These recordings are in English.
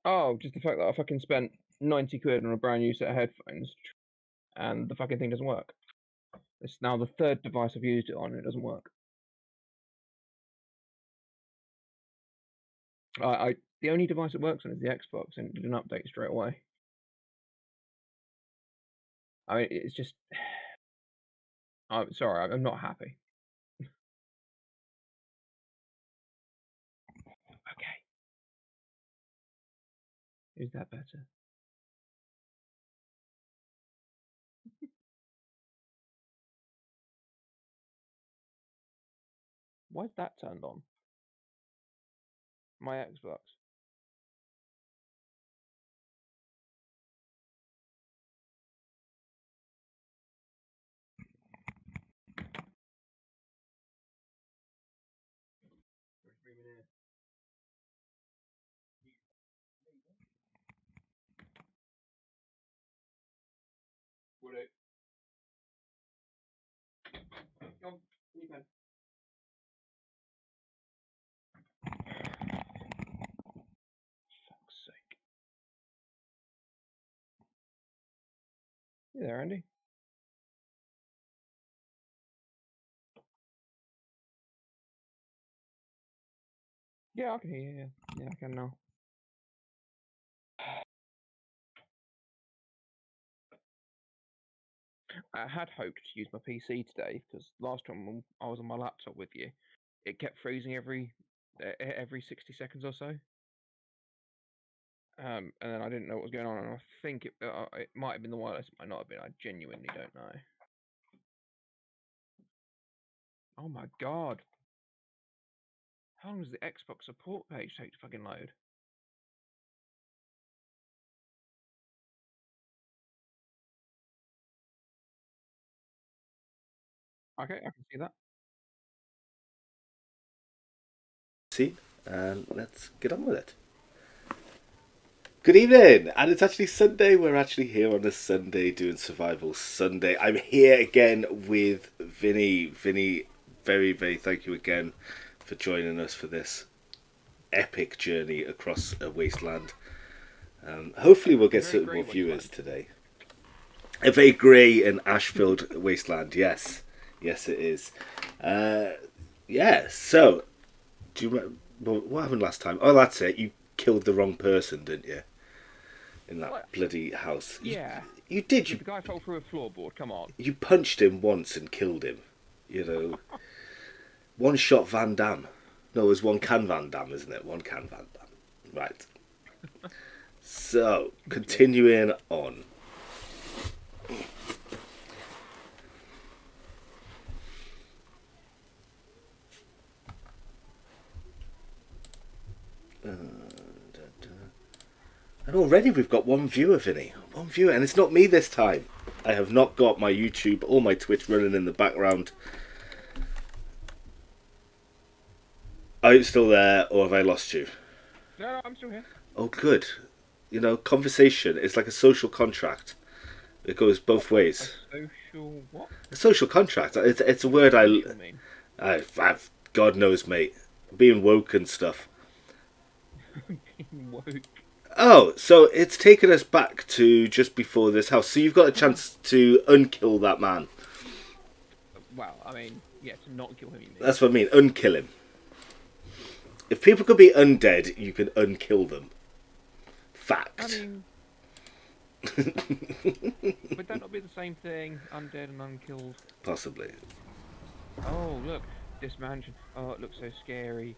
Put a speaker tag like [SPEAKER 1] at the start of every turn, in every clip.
[SPEAKER 1] Oh, just the fact that I fucking spent 90 quid on a brand new set of headphones, and the fucking thing doesn't work. It's now the third device I've used it on, and it doesn't work. The only device it works on is the Xbox, and it did an update straight away. I mean, it's just. I'm sorry, I'm not happy. Okay. Is that better? Why is that turned on? My Xbox. Would it? Come on, you can. Fuck's sake. You there, Andy? Yeah, I can hear you. Yeah, I can now. I had hoped to use my PC today because last time when I was on my laptop with you, it kept freezing every 60 seconds or so. And then I didn't know what was going on, and I think it might have been the wireless, it might not have been. I genuinely don't know. Oh my god! How long does the Xbox support page take to fucking load? Okay, I can see that.
[SPEAKER 2] See, and let's get on with it. Good evening, and it's actually Sunday. We're actually here on a Sunday doing Survival Sunday. I'm here again with Vinnie. Vinnie, very, very thank you again for joining us for this epic journey across a wasteland. Hopefully, we'll get some more viewers today. A very grey and ash-filled wasteland. Yes, yes, it is. Yeah. So, do you remember what happened last time? Oh, that's it. You killed the wrong person, didn't you? In that
[SPEAKER 1] What?
[SPEAKER 2] bloody house.
[SPEAKER 1] Yeah.
[SPEAKER 2] You did.
[SPEAKER 1] The guy fell through a floorboard. Come on.
[SPEAKER 2] You punched him once and killed him. You know, one shot Van Damme. No, it was one can Van Damme, isn't it? One can Van Damme. Right. So, continuing on. And already we've got one viewer, Vinny. One viewer, and it's not me this time. I have not got my YouTube or my Twitch running in the background. Are you still there, or have I lost you?
[SPEAKER 1] No, I'm still here.
[SPEAKER 2] Oh, good. You know, conversation is like a social contract. It goes both ways.
[SPEAKER 1] A social what?
[SPEAKER 2] A social contract. It's a word I've God knows, mate. Being woke and stuff.
[SPEAKER 1] Being woke.
[SPEAKER 2] Oh, so it's taken us back to just before this house. So you've got a chance to unkill that man.
[SPEAKER 1] Well, I mean, yeah, to not kill him. You mean?
[SPEAKER 2] That's what I mean. Unkill him. If people could be undead, you can unkill them. Fact.
[SPEAKER 1] I mean, would that not be the same thing? Undead and unkilled?
[SPEAKER 2] Possibly.
[SPEAKER 1] Oh, look. This mansion. Oh, it looks so scary.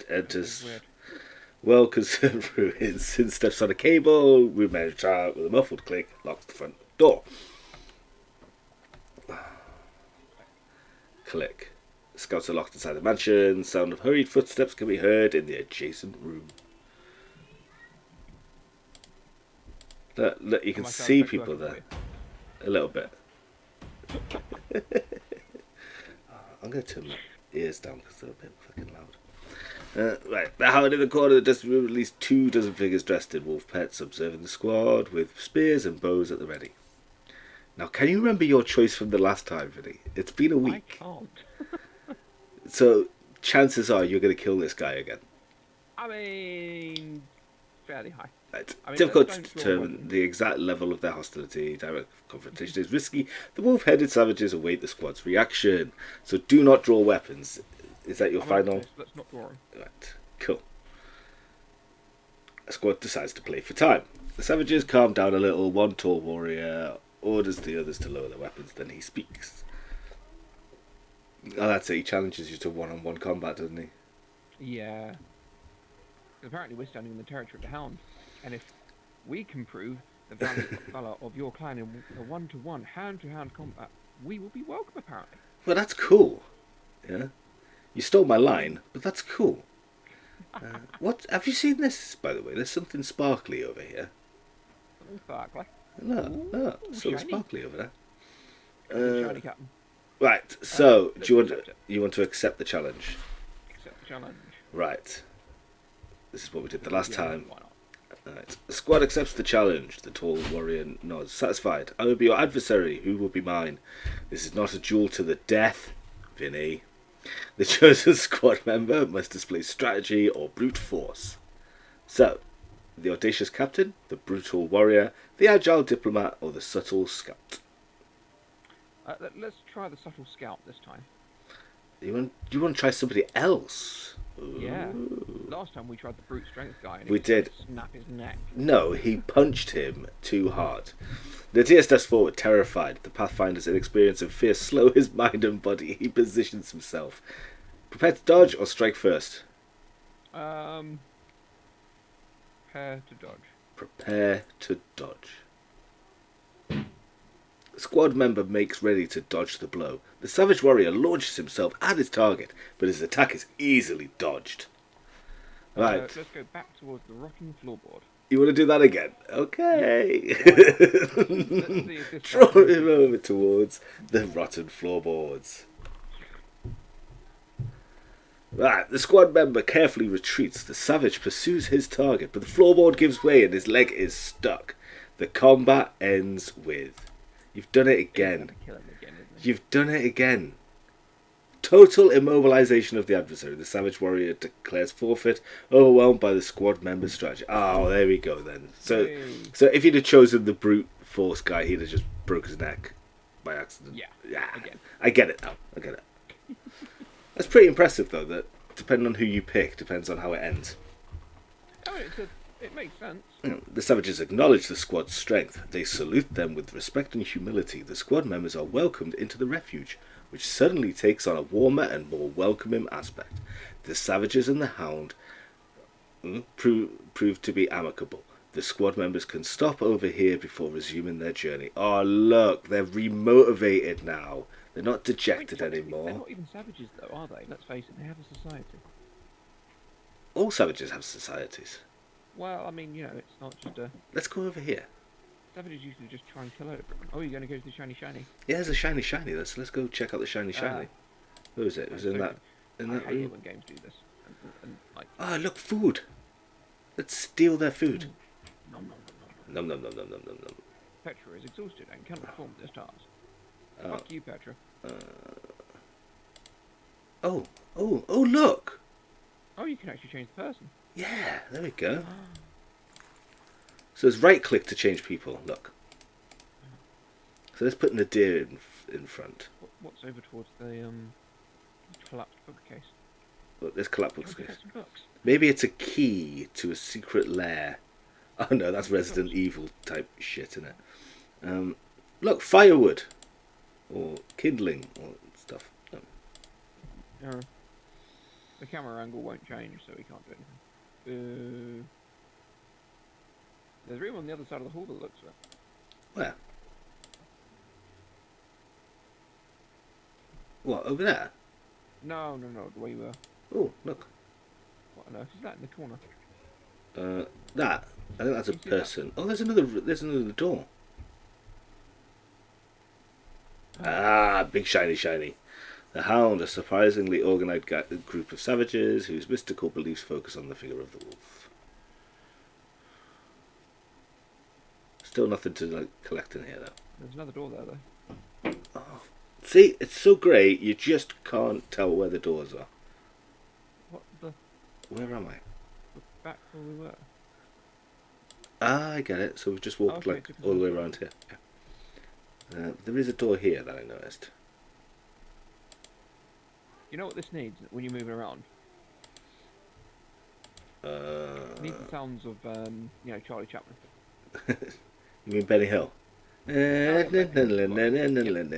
[SPEAKER 2] Enters well conserved ruins and steps on a cable. We manage out with a muffled click, locks the front door. Click. Scouts are locked inside the mansion. Sound of hurried footsteps can be heard in the adjacent room. Look, you can see people there. A little bit. I'm going to turn my ears down because they're a bit fucking loud. Right, behind in the corner of the dressing room, at least 2 dozen figures dressed in wolf pets observing the squad with spears and bows at the ready. Now, can you remember your choice from the last time, Vinny? It's been a week.
[SPEAKER 1] I can't.
[SPEAKER 2] So, chances are you're going to kill this guy again.
[SPEAKER 1] I mean, fairly high.
[SPEAKER 2] Right.
[SPEAKER 1] I mean,
[SPEAKER 2] Difficult to
[SPEAKER 1] don't draw
[SPEAKER 2] determine
[SPEAKER 1] weapons.
[SPEAKER 2] the exact level of their hostility. Direct confrontation is risky. The wolf-headed savages await the squad's reaction. So do not draw weapons. Is that your
[SPEAKER 1] I'm about to
[SPEAKER 2] final?
[SPEAKER 1] say, so let's not draw them.
[SPEAKER 2] Right. Cool. A squad decides to play for time. The savages calm down a little. One tall warrior orders the others to lower their weapons. Then he speaks. Oh, that's it. He challenges you to one-on-one combat, doesn't he?
[SPEAKER 1] Yeah. 'Cause apparently we're standing in the territory of the Hound, and if we can prove the valor of your clan in a one-to-one, hand-to-hand combat, we will be welcome, apparently.
[SPEAKER 2] Well, that's cool. Yeah. You stole my line, but that's cool. What have you seen this? By the way, there's something sparkly over here.
[SPEAKER 1] Something sparkly.
[SPEAKER 2] No,
[SPEAKER 1] Ooh,
[SPEAKER 2] something
[SPEAKER 1] shiny.
[SPEAKER 2] sparkly over
[SPEAKER 1] Shiny
[SPEAKER 2] there.
[SPEAKER 1] captain.
[SPEAKER 2] Right. So,
[SPEAKER 1] Let's
[SPEAKER 2] do
[SPEAKER 1] accept it.
[SPEAKER 2] you want to accept the challenge?
[SPEAKER 1] Accept the challenge.
[SPEAKER 2] Right. This is what we did the last
[SPEAKER 1] Yeah,
[SPEAKER 2] time.
[SPEAKER 1] why not?
[SPEAKER 2] Right. The squad accepts the challenge. The tall warrior nods. Satisfied. I will be your adversary. Who will be mine? This is not a duel to the death, Vinnie. The chosen squad member must display strategy or brute force. So, the audacious captain, the brutal warrior, the agile diplomat, or the subtle scout.
[SPEAKER 1] Let's try the subtle scout this time.
[SPEAKER 2] You want to try somebody else?
[SPEAKER 1] Yeah.
[SPEAKER 2] Ooh.
[SPEAKER 1] Last time we tried the brute strength guy, and
[SPEAKER 2] We did.
[SPEAKER 1] snap his neck.
[SPEAKER 2] No, he punched him too hard. The deer steps forward, terrified. The Pathfinder's inexperience and fear slow his mind and body. He positions himself. Prepare to dodge or strike first?
[SPEAKER 1] Prepare to dodge.
[SPEAKER 2] Prepare to dodge. The squad member makes ready to dodge the blow. The savage warrior launches himself at his target, but his attack is easily dodged. Right.
[SPEAKER 1] Let's go back towards the rotten floorboard.
[SPEAKER 2] You want to do that again? Okay.
[SPEAKER 1] Let's see if this
[SPEAKER 2] Draw
[SPEAKER 1] time-
[SPEAKER 2] him over towards the rotten floorboards. Right, the squad member carefully retreats. The savage pursues his target, but the floorboard gives way and his leg is stuck. The combat ends with... You've done it
[SPEAKER 1] He's
[SPEAKER 2] again.
[SPEAKER 1] gonna kill him again, isn't he?
[SPEAKER 2] You've done it again. Total immobilization of the adversary. The savage warrior declares forfeit, overwhelmed by the squad member's strategy. Oh, there we go then. So if he'd have chosen the brute force guy, he'd have just broke his neck by accident.
[SPEAKER 1] Yeah. Again.
[SPEAKER 2] I get it now. I get it. That's pretty impressive, though, that depending on who you pick, depends on how it ends.
[SPEAKER 1] Oh, it makes sense.
[SPEAKER 2] The savages acknowledge the squad's strength. They salute them with respect and humility. The squad members are welcomed into the refuge, which suddenly takes on a warmer and more welcoming aspect. The savages and the hound prove to be amicable. The squad members can stop over here before resuming their journey. Oh, look, they're remotivated now. They're not dejected anymore.
[SPEAKER 1] They're not even savages, though, are they? Let's face it, they have a society.
[SPEAKER 2] All savages have societies.
[SPEAKER 1] Well, I mean, it's not just a...
[SPEAKER 2] Let's go over here.
[SPEAKER 1] Savages usually just try and kill everyone. Oh, you're going to go to the shiny?
[SPEAKER 2] Yeah, there's a shiny. Let's go check out the shiny. Where was it? It was in that
[SPEAKER 1] I hate
[SPEAKER 2] room.
[SPEAKER 1] it when games do this. And like...
[SPEAKER 2] Ah, look, food. Let's steal their food.
[SPEAKER 1] Nom, nom, nom, nom, nom.
[SPEAKER 2] Nom.
[SPEAKER 1] Petra is exhausted and cannot perform this task.
[SPEAKER 2] Oh.
[SPEAKER 1] Fuck you, Petra.
[SPEAKER 2] Oh, look.
[SPEAKER 1] Oh, you can actually change the person.
[SPEAKER 2] Yeah, there we go. So there's right click to change people. Look. So let's put a deer in front.
[SPEAKER 1] What's over towards the collapsed bookcase?
[SPEAKER 2] Look, there's collapsed
[SPEAKER 1] Can we
[SPEAKER 2] bookcase.
[SPEAKER 1] get some books?
[SPEAKER 2] Maybe it's a key to a secret lair. Oh no, that's Resident Evil type shit, isn't it? Look, firewood. Or kindling or stuff. No.
[SPEAKER 1] The camera angle won't change, so we can't do anything. There's room on the other side of the hall that looks like.
[SPEAKER 2] Where? What, over there?
[SPEAKER 1] No, the way you were.
[SPEAKER 2] Oh, look.
[SPEAKER 1] What on earth is that in the corner?
[SPEAKER 2] That. I think that's a
[SPEAKER 1] You see that?
[SPEAKER 2] person. Oh, there's another door. Ah, big shiny. The Hound, a surprisingly organised group of savages whose mystical beliefs focus on the figure of the wolf. Still nothing to collect in here, though.
[SPEAKER 1] There's another door there, though.
[SPEAKER 2] Oh. See, it's so great, you just can't tell where the doors are.
[SPEAKER 1] What the...
[SPEAKER 2] Where am I?
[SPEAKER 1] back where we were.
[SPEAKER 2] Ah, I get it. So we've just walked
[SPEAKER 1] Okay,
[SPEAKER 2] like
[SPEAKER 1] took us
[SPEAKER 2] all the way
[SPEAKER 1] all
[SPEAKER 2] around here. Yeah. There is a door here that I noticed.
[SPEAKER 1] You know what this needs when you're moving around? It needs the sounds of, Charlie Chaplin.
[SPEAKER 2] You mean Benny Hill?
[SPEAKER 1] Oh, yeah, Benny Hill. Yep, that one,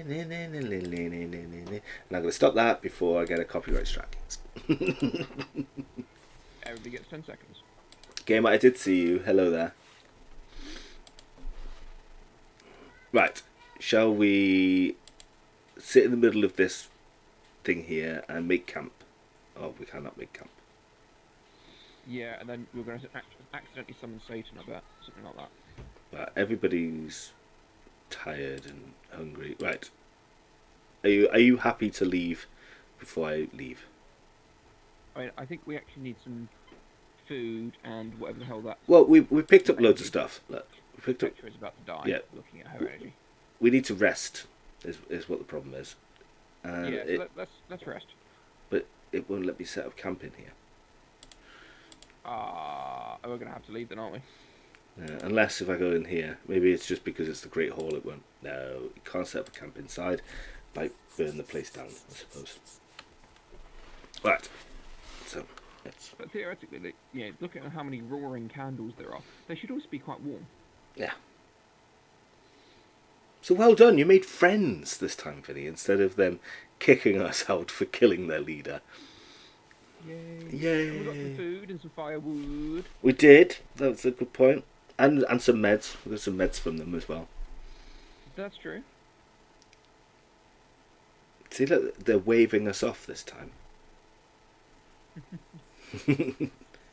[SPEAKER 1] quick enough.
[SPEAKER 2] And I'm going to stop that before I get a copyright strike.
[SPEAKER 1] Everybody gets 10 seconds.
[SPEAKER 2] Game, I did see you. Hello there. Right. Shall we sit in the middle of this thing here and make camp? Oh, we cannot make camp.
[SPEAKER 1] Yeah, and then we're going to accidentally summon Satan, I bet. Something like that.
[SPEAKER 2] But everybody's tired and hungry. Right. Are you happy to leave before I leave?
[SPEAKER 1] I mean, I think we actually need some food and whatever the hell that
[SPEAKER 2] Well, we picked up loads of stuff. Look, we picked up.
[SPEAKER 1] Spectre is about to die.
[SPEAKER 2] Yeah.
[SPEAKER 1] Looking at her energy.
[SPEAKER 2] We need to rest. Is what the problem is. And
[SPEAKER 1] Yeah, so let's rest.
[SPEAKER 2] But it won't let me set up camp in here.
[SPEAKER 1] We're gonna have to leave then, aren't we?
[SPEAKER 2] Unless if I go in here, maybe it's just because it's the Great Hall. It won't. No, you can't set up a camp inside. Might burn the place down, I suppose. Right. So let's.
[SPEAKER 1] But theoretically, looking at how many roaring candles there are, they should also be quite warm.
[SPEAKER 2] Yeah. So well done. You made friends this time, Vinny, instead of them kicking us out for killing their leader.
[SPEAKER 1] Yay!
[SPEAKER 2] Yay!
[SPEAKER 1] And we got some food and some firewood.
[SPEAKER 2] We did. That's a good point. And some meds. We got some meds from them as well.
[SPEAKER 1] That's true.
[SPEAKER 2] See, look, they're waving us off this time.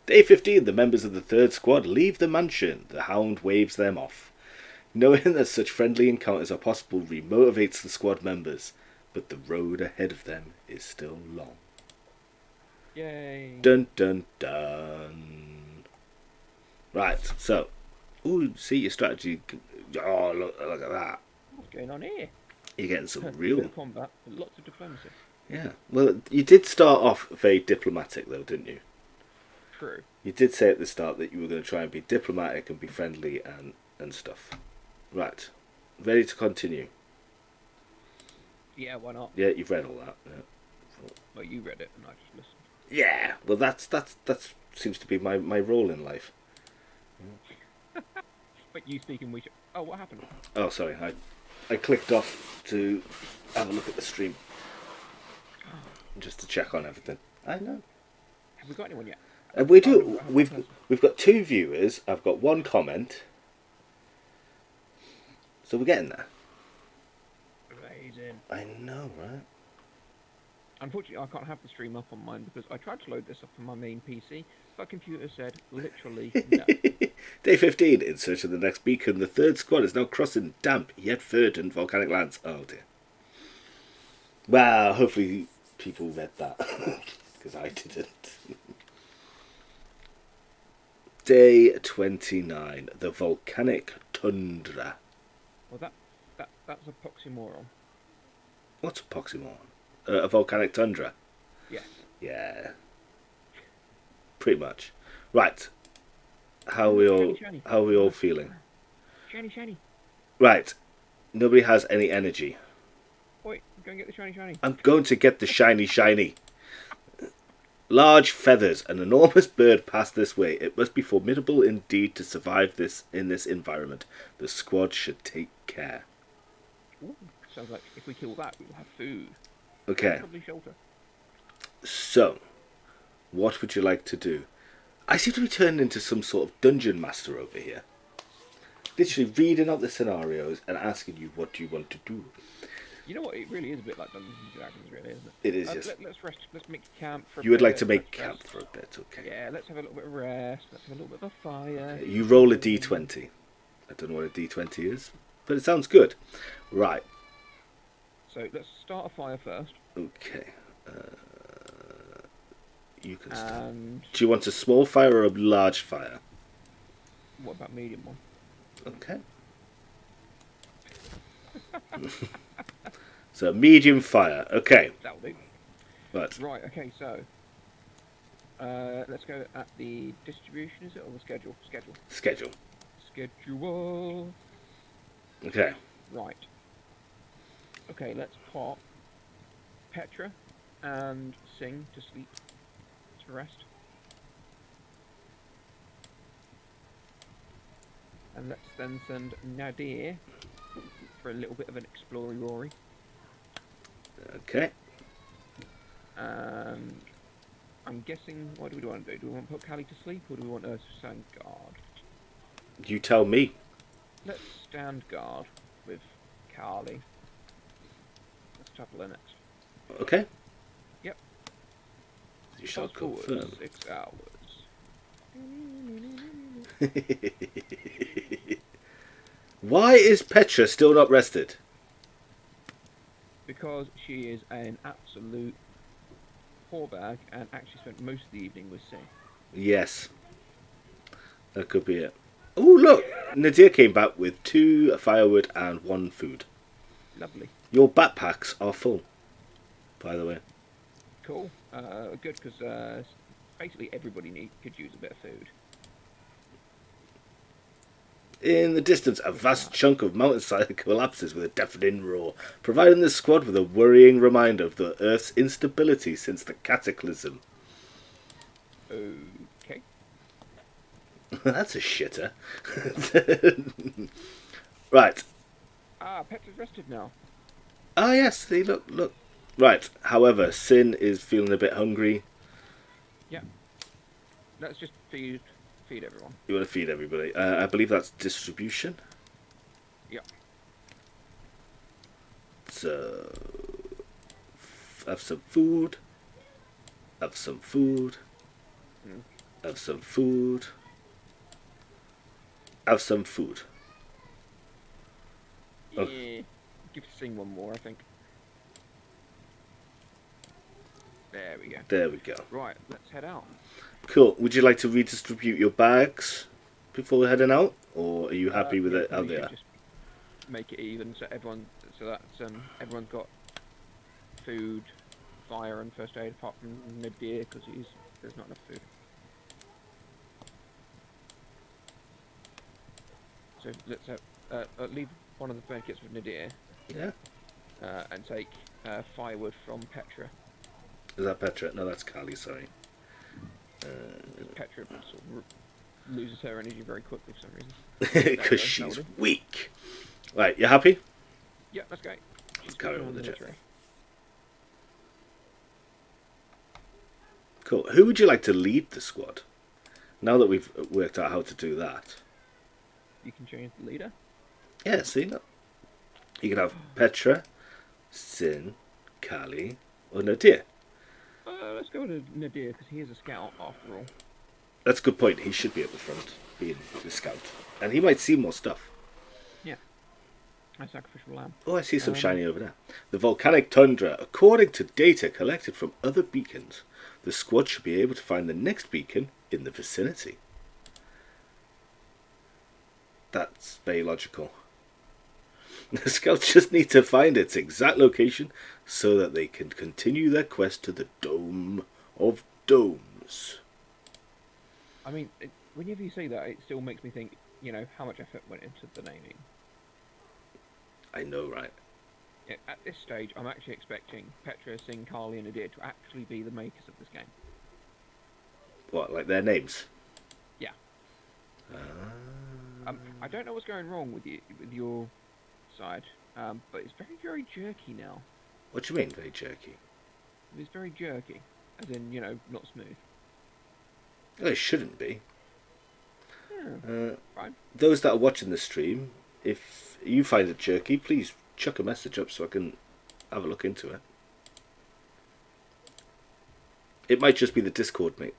[SPEAKER 2] Day 15, the members of the third squad leave the mansion. The hound waves them off. Knowing that such friendly encounters are possible remotivates the squad members, but the road ahead of them is still long.
[SPEAKER 1] Yay!
[SPEAKER 2] Dun dun dun. Right, so, ooh, see your strategy. Oh, look at that.
[SPEAKER 1] What's going on here?
[SPEAKER 2] You're getting some
[SPEAKER 1] Bit
[SPEAKER 2] real.
[SPEAKER 1] of combat, but lots of diplomacy.
[SPEAKER 2] Yeah, well, you did start off very diplomatic, though, didn't you?
[SPEAKER 1] True.
[SPEAKER 2] You did say at the start that you were going to try and be diplomatic and be friendly and stuff. Right, ready to continue.
[SPEAKER 1] Yeah, why not?
[SPEAKER 2] Yeah, you've read all that. Yeah.
[SPEAKER 1] Well, you read it and I just listened.
[SPEAKER 2] Yeah, well, that seems to be my role in life.
[SPEAKER 1] But you speaking, we should. Oh, what happened?
[SPEAKER 2] Oh, sorry, I clicked off to have a look at the stream, just to check on everything. I know.
[SPEAKER 1] Have we got anyone yet?
[SPEAKER 2] We do. We've got 2 viewers. I've got 1 comment. So we're getting there.
[SPEAKER 1] Amazing.
[SPEAKER 2] I know, right?
[SPEAKER 1] Unfortunately, I can't have the stream up on mine because I tried to load this up on my main PC, but computer said literally no.
[SPEAKER 2] Day 15. In search of the next beacon, the third squad is now crossing damp yet verdant volcanic lands. Oh dear. Well, hopefully people read that because I didn't. Day 29. The volcanic tundra.
[SPEAKER 1] Well, that's a poxymoron.
[SPEAKER 2] What's a poxymoron? A volcanic tundra?
[SPEAKER 1] Yeah.
[SPEAKER 2] Yeah. Pretty much. Right. How are we all feeling?
[SPEAKER 1] Shiny.
[SPEAKER 2] Right. Nobody has any energy.
[SPEAKER 1] Wait, go and get the shiny.
[SPEAKER 2] I'm going to get the shiny. Large feathers. An enormous bird passed this way. It must be formidable indeed to survive this in this environment. The squad should take care.
[SPEAKER 1] Ooh, sounds like if we kill that, we will have food.
[SPEAKER 2] Okay.
[SPEAKER 1] Probably shelter.
[SPEAKER 2] So, what would you like to do? I seem to be turning into some sort of dungeon master over here. Literally reading out the scenarios and asking you what do you want to do.
[SPEAKER 1] You know what? It really is a bit like Dungeons and Dragons, really, isn't it?
[SPEAKER 2] It is, yes.
[SPEAKER 1] Let's rest. Let's make camp for a
[SPEAKER 2] You would
[SPEAKER 1] bit.
[SPEAKER 2] like to make
[SPEAKER 1] Let's
[SPEAKER 2] camp
[SPEAKER 1] rest.
[SPEAKER 2] for a bit, okay.
[SPEAKER 1] Yeah, let's have a little bit of rest. Let's have a little bit of a fire.
[SPEAKER 2] Okay, you roll a d20. I don't know what a d20 is, but it sounds good. Right.
[SPEAKER 1] So let's start a fire first.
[SPEAKER 2] Okay. You can start.
[SPEAKER 1] And
[SPEAKER 2] Do you want a small fire or a large fire?
[SPEAKER 1] what about medium one?
[SPEAKER 2] So medium fire. Okay.
[SPEAKER 1] That'll do.
[SPEAKER 2] Right.
[SPEAKER 1] Right, okay, so let's go at the distribution, is it, or the schedule?
[SPEAKER 2] Schedule.
[SPEAKER 1] Schedule.
[SPEAKER 2] Okay.
[SPEAKER 1] Right. Okay, let's pop Petra and Sing to sleep, to rest. And let's then send Nadir for a little bit of an exploratory.
[SPEAKER 2] Okay.
[SPEAKER 1] And I'm guessing, what do we want to do? Do we want to put Callie to sleep, or do we want her to stand guard?
[SPEAKER 2] You tell me.
[SPEAKER 1] Let's stand guard with Carly. Let's tackle her next.
[SPEAKER 2] Okay.
[SPEAKER 1] Yep.
[SPEAKER 2] You shall
[SPEAKER 1] Fast forward
[SPEAKER 2] confirm.
[SPEAKER 1] 6 hours.
[SPEAKER 2] Why is Petra still not rested?
[SPEAKER 1] Because she is an absolute poor bag and actually spent most of the evening with Sing.
[SPEAKER 2] Yes. That could be it. Oh, look! Nadir came back with 2 firewood and 1 food.
[SPEAKER 1] Lovely.
[SPEAKER 2] Your backpacks are full, by the way.
[SPEAKER 1] Cool. Good, because basically everybody could use a bit of food.
[SPEAKER 2] In the distance, a vast chunk of mountainside collapses with a deafening roar, providing the squad with a worrying reminder of the Earth's instability since the cataclysm.
[SPEAKER 1] Okay.
[SPEAKER 2] That's a shitter. Right.
[SPEAKER 1] Petra's rested now.
[SPEAKER 2] Ah, yes, see, look. Right, however, Sin is feeling a bit hungry.
[SPEAKER 1] Yeah. Let's just feed everyone.
[SPEAKER 2] You want to feed everybody. I believe that's distribution.
[SPEAKER 1] Yeah.
[SPEAKER 2] So, have some food. Have some food. Have some food. Have some food.
[SPEAKER 1] Yeah.
[SPEAKER 2] Okay.
[SPEAKER 1] Give Sing one more, I think. There we go.
[SPEAKER 2] There we go.
[SPEAKER 1] Right, let's head out.
[SPEAKER 2] Cool. Would you like to redistribute your bags before heading out, or are you happy with it out
[SPEAKER 1] we should
[SPEAKER 2] there?
[SPEAKER 1] just make it even so that's everyone's got food, fire, and first aid apart from Nadir because there's not enough food. So let's leave one of the blankets with Nadir.
[SPEAKER 2] Yeah.
[SPEAKER 1] And take firewood from Petra.
[SPEAKER 2] Is that Petra? No, that's Kali. Sorry.
[SPEAKER 1] Petra sort of loses her energy very quickly for some reason.
[SPEAKER 2] Because she's weak. Right, you happy?
[SPEAKER 1] Yeah, that's great.
[SPEAKER 2] Let's carry on with the jet.
[SPEAKER 1] military.
[SPEAKER 2] Cool. Who would you like to lead the squad? Now that we've worked out how to do that.
[SPEAKER 1] You can change the leader.
[SPEAKER 2] Yeah, see? No. You can have Petra, Sin, Kali, or Nadir.
[SPEAKER 1] Let's go with Nadir because he is a scout after all.
[SPEAKER 2] That's a good point. He should be at the front, being the scout. And he might see more stuff.
[SPEAKER 1] Yeah. A sacrificial lamb.
[SPEAKER 2] Oh, I see some shiny over there. The volcanic tundra. According to data collected from other beacons, the squad should be able to find the next beacon in the vicinity. That's very logical. The scouts just need to find its exact location so that they can continue their quest to the Dome of Domes.
[SPEAKER 1] I mean, whenever you say that, it still makes me think, how much effort went into the naming.
[SPEAKER 2] I know, right?
[SPEAKER 1] Yeah, at this stage, I'm actually expecting Petra, Singh, Carly, and Nadir to actually be the makers of this game.
[SPEAKER 2] What, like their names?
[SPEAKER 1] Yeah. I don't know what's going wrong with your side, but it's very, very jerky now.
[SPEAKER 2] What do you mean, very jerky?
[SPEAKER 1] It's very jerky, as in, not smooth.
[SPEAKER 2] Well, it shouldn't be.
[SPEAKER 1] Yeah, fine.
[SPEAKER 2] Those that are watching the stream, if you find it jerky, please chuck a message up so I can have a look into it. It might just be the Discord, mate.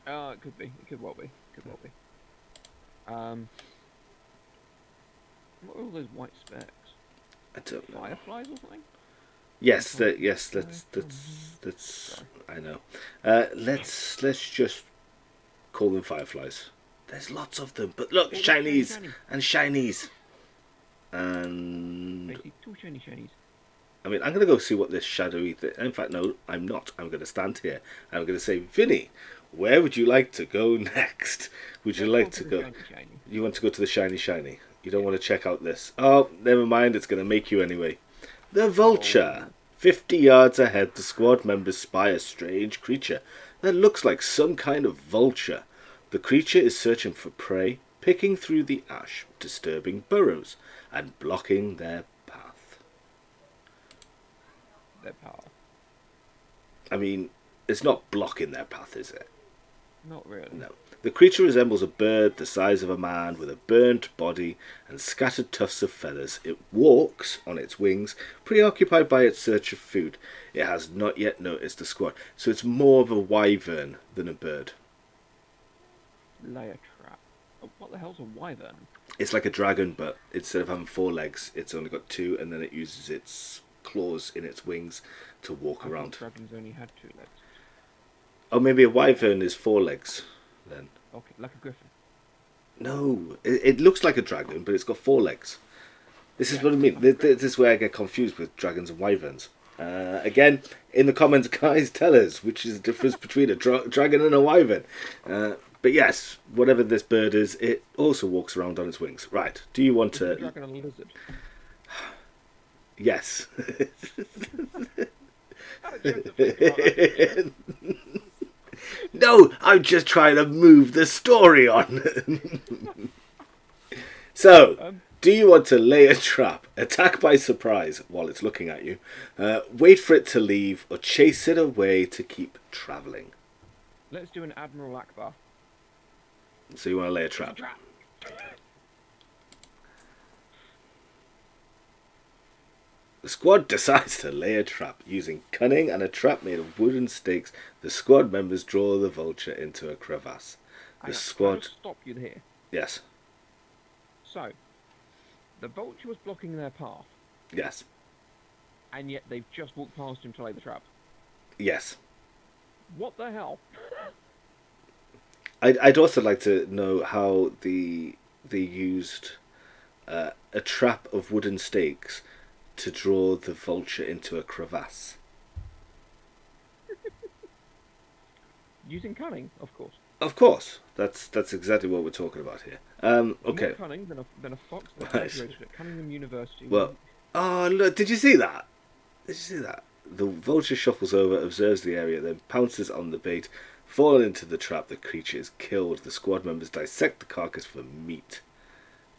[SPEAKER 1] It could be. It could well be. What are all those white specks?
[SPEAKER 2] I don't know.
[SPEAKER 1] Fireflies or something?
[SPEAKER 2] Yes, that's. I know. Let's just call them fireflies. There's lots of them, but look, shinies
[SPEAKER 1] shiny.
[SPEAKER 2] and shinies, and
[SPEAKER 1] Basically, two shinies.
[SPEAKER 2] I mean, I'm going to go see what this shadowy thing... In fact, no, I'm not. I'm going to stand here. I'm going to say, Vinny, where would you like to go next? Would you like to go...
[SPEAKER 1] Shiny.
[SPEAKER 2] You want to go to the shiny shiny. You don't want to check out this. Oh, never mind. It's going to make you anyway. The vulture. 50 yards ahead, the squad members spy a strange creature that looks like some kind of vulture. The creature is searching for prey, picking through the ash, disturbing burrows, and blocking their path.
[SPEAKER 1] Their path.
[SPEAKER 2] I mean, it's not blocking their path, is it?
[SPEAKER 1] Not really.
[SPEAKER 2] No. The creature resembles a bird the size of a man with a burnt body and scattered tufts of feathers. It walks on its wings, preoccupied by its search of food. It has not yet noticed the squad, so it's more of a wyvern than a bird.
[SPEAKER 1] Lay a trap. Oh, what the hell's a wyvern?
[SPEAKER 2] It's like a dragon, but instead of having 4 legs, it's only got 2, and then it uses its claws in its wings to walk around.
[SPEAKER 1] Dragons only had 2 legs.
[SPEAKER 2] Oh, maybe a wyvern is 4 legs, then.
[SPEAKER 1] Okay, like a griffin.
[SPEAKER 2] No, it looks like a dragon, but it's got 4 legs. This is what I mean. This is where I get confused with dragons and wyverns. Again, in the comments, guys, tell us which is the difference between a dragon and a wyvern. But yes, whatever this bird is, it also walks around on its wings. Right, do you want to...
[SPEAKER 1] A dragon and a lizard.
[SPEAKER 2] Yes. No, I'm just trying to move the story on. So, do you want to lay a trap, attack by surprise while it's looking at you, wait for it to leave, or chase it away to keep travelling?
[SPEAKER 1] Let's do an Admiral Akbar.
[SPEAKER 2] So you want to lay a trap? The squad decides to lay a trap. Using cunning and a trap made of wooden stakes, the squad members draw the vulture into a crevasse. The squad...
[SPEAKER 1] Can I stop you here?
[SPEAKER 2] Yes.
[SPEAKER 1] So, the vulture was blocking their path,
[SPEAKER 2] Yes.
[SPEAKER 1] and yet they've just walked past him to lay the trap.
[SPEAKER 2] Yes.
[SPEAKER 1] What the hell?
[SPEAKER 2] I'd also like to know how they used a trap of wooden stakes to draw the vulture into a crevasse.
[SPEAKER 1] Using cunning, of course.
[SPEAKER 2] Of course, that's exactly what we're talking about here. Okay.
[SPEAKER 1] More cunning than a fox that
[SPEAKER 2] Right.
[SPEAKER 1] graduated at Cunningham University.
[SPEAKER 2] Well, oh look! Did you see that? Did you see that? The vulture shuffles over, observes the area, then pounces on the bait. Falling into the trap, the creature is killed. The squad members dissect the carcass for meat.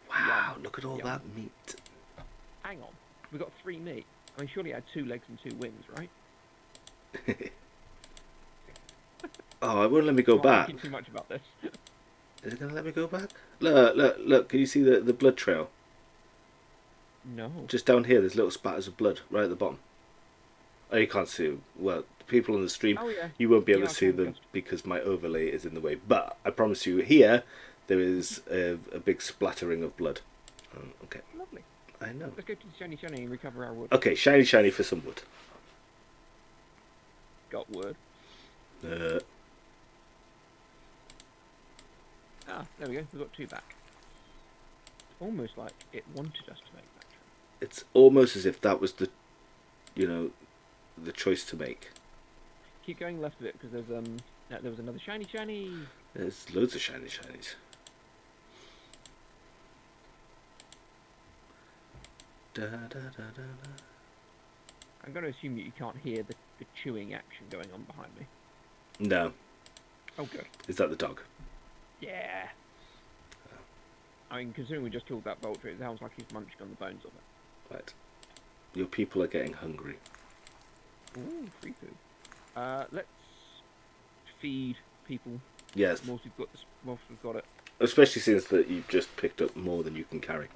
[SPEAKER 2] Wow! Look at all that meat.
[SPEAKER 1] Hang on, we got 3 meat. I mean, surely it had 2 legs and 2 wings, right?
[SPEAKER 2] Oh, it won't let me go back.
[SPEAKER 1] I'm thinking too much about this.
[SPEAKER 2] Is it going to let me go back? Look. Can you see the blood trail?
[SPEAKER 1] No.
[SPEAKER 2] Just down here, there's little spatters of blood right at the bottom. Oh, you can't see. Well, people on the stream, you won't be able to see them because my overlay is in the way. But I promise you, here, there is a big splattering of blood. Okay.
[SPEAKER 1] Lovely.
[SPEAKER 2] I know.
[SPEAKER 1] Let's go to the shiny and recover our wood.
[SPEAKER 2] Okay, shiny for some wood.
[SPEAKER 1] Got wood. There we go. We've got 2 back. Almost like it wanted us to make that trap.
[SPEAKER 2] It's almost as if that was the choice to make.
[SPEAKER 1] Keep going left of it because there was another shiny.
[SPEAKER 2] There's loads of shinies. Da, da, da, da, da.
[SPEAKER 1] I'm going to assume that you can't hear the chewing action going on behind me.
[SPEAKER 2] No.
[SPEAKER 1] Oh, good.
[SPEAKER 2] Is that the dog?
[SPEAKER 1] Yeah. I mean, considering we just killed that vulture, it sounds like he's munching on the bones of it.
[SPEAKER 2] Right. Your people are getting hungry.
[SPEAKER 1] Ooh, free food. Let's feed people.
[SPEAKER 2] Yes.
[SPEAKER 1] Whilst we've got it.
[SPEAKER 2] Especially since that you've just picked up more than you can carry.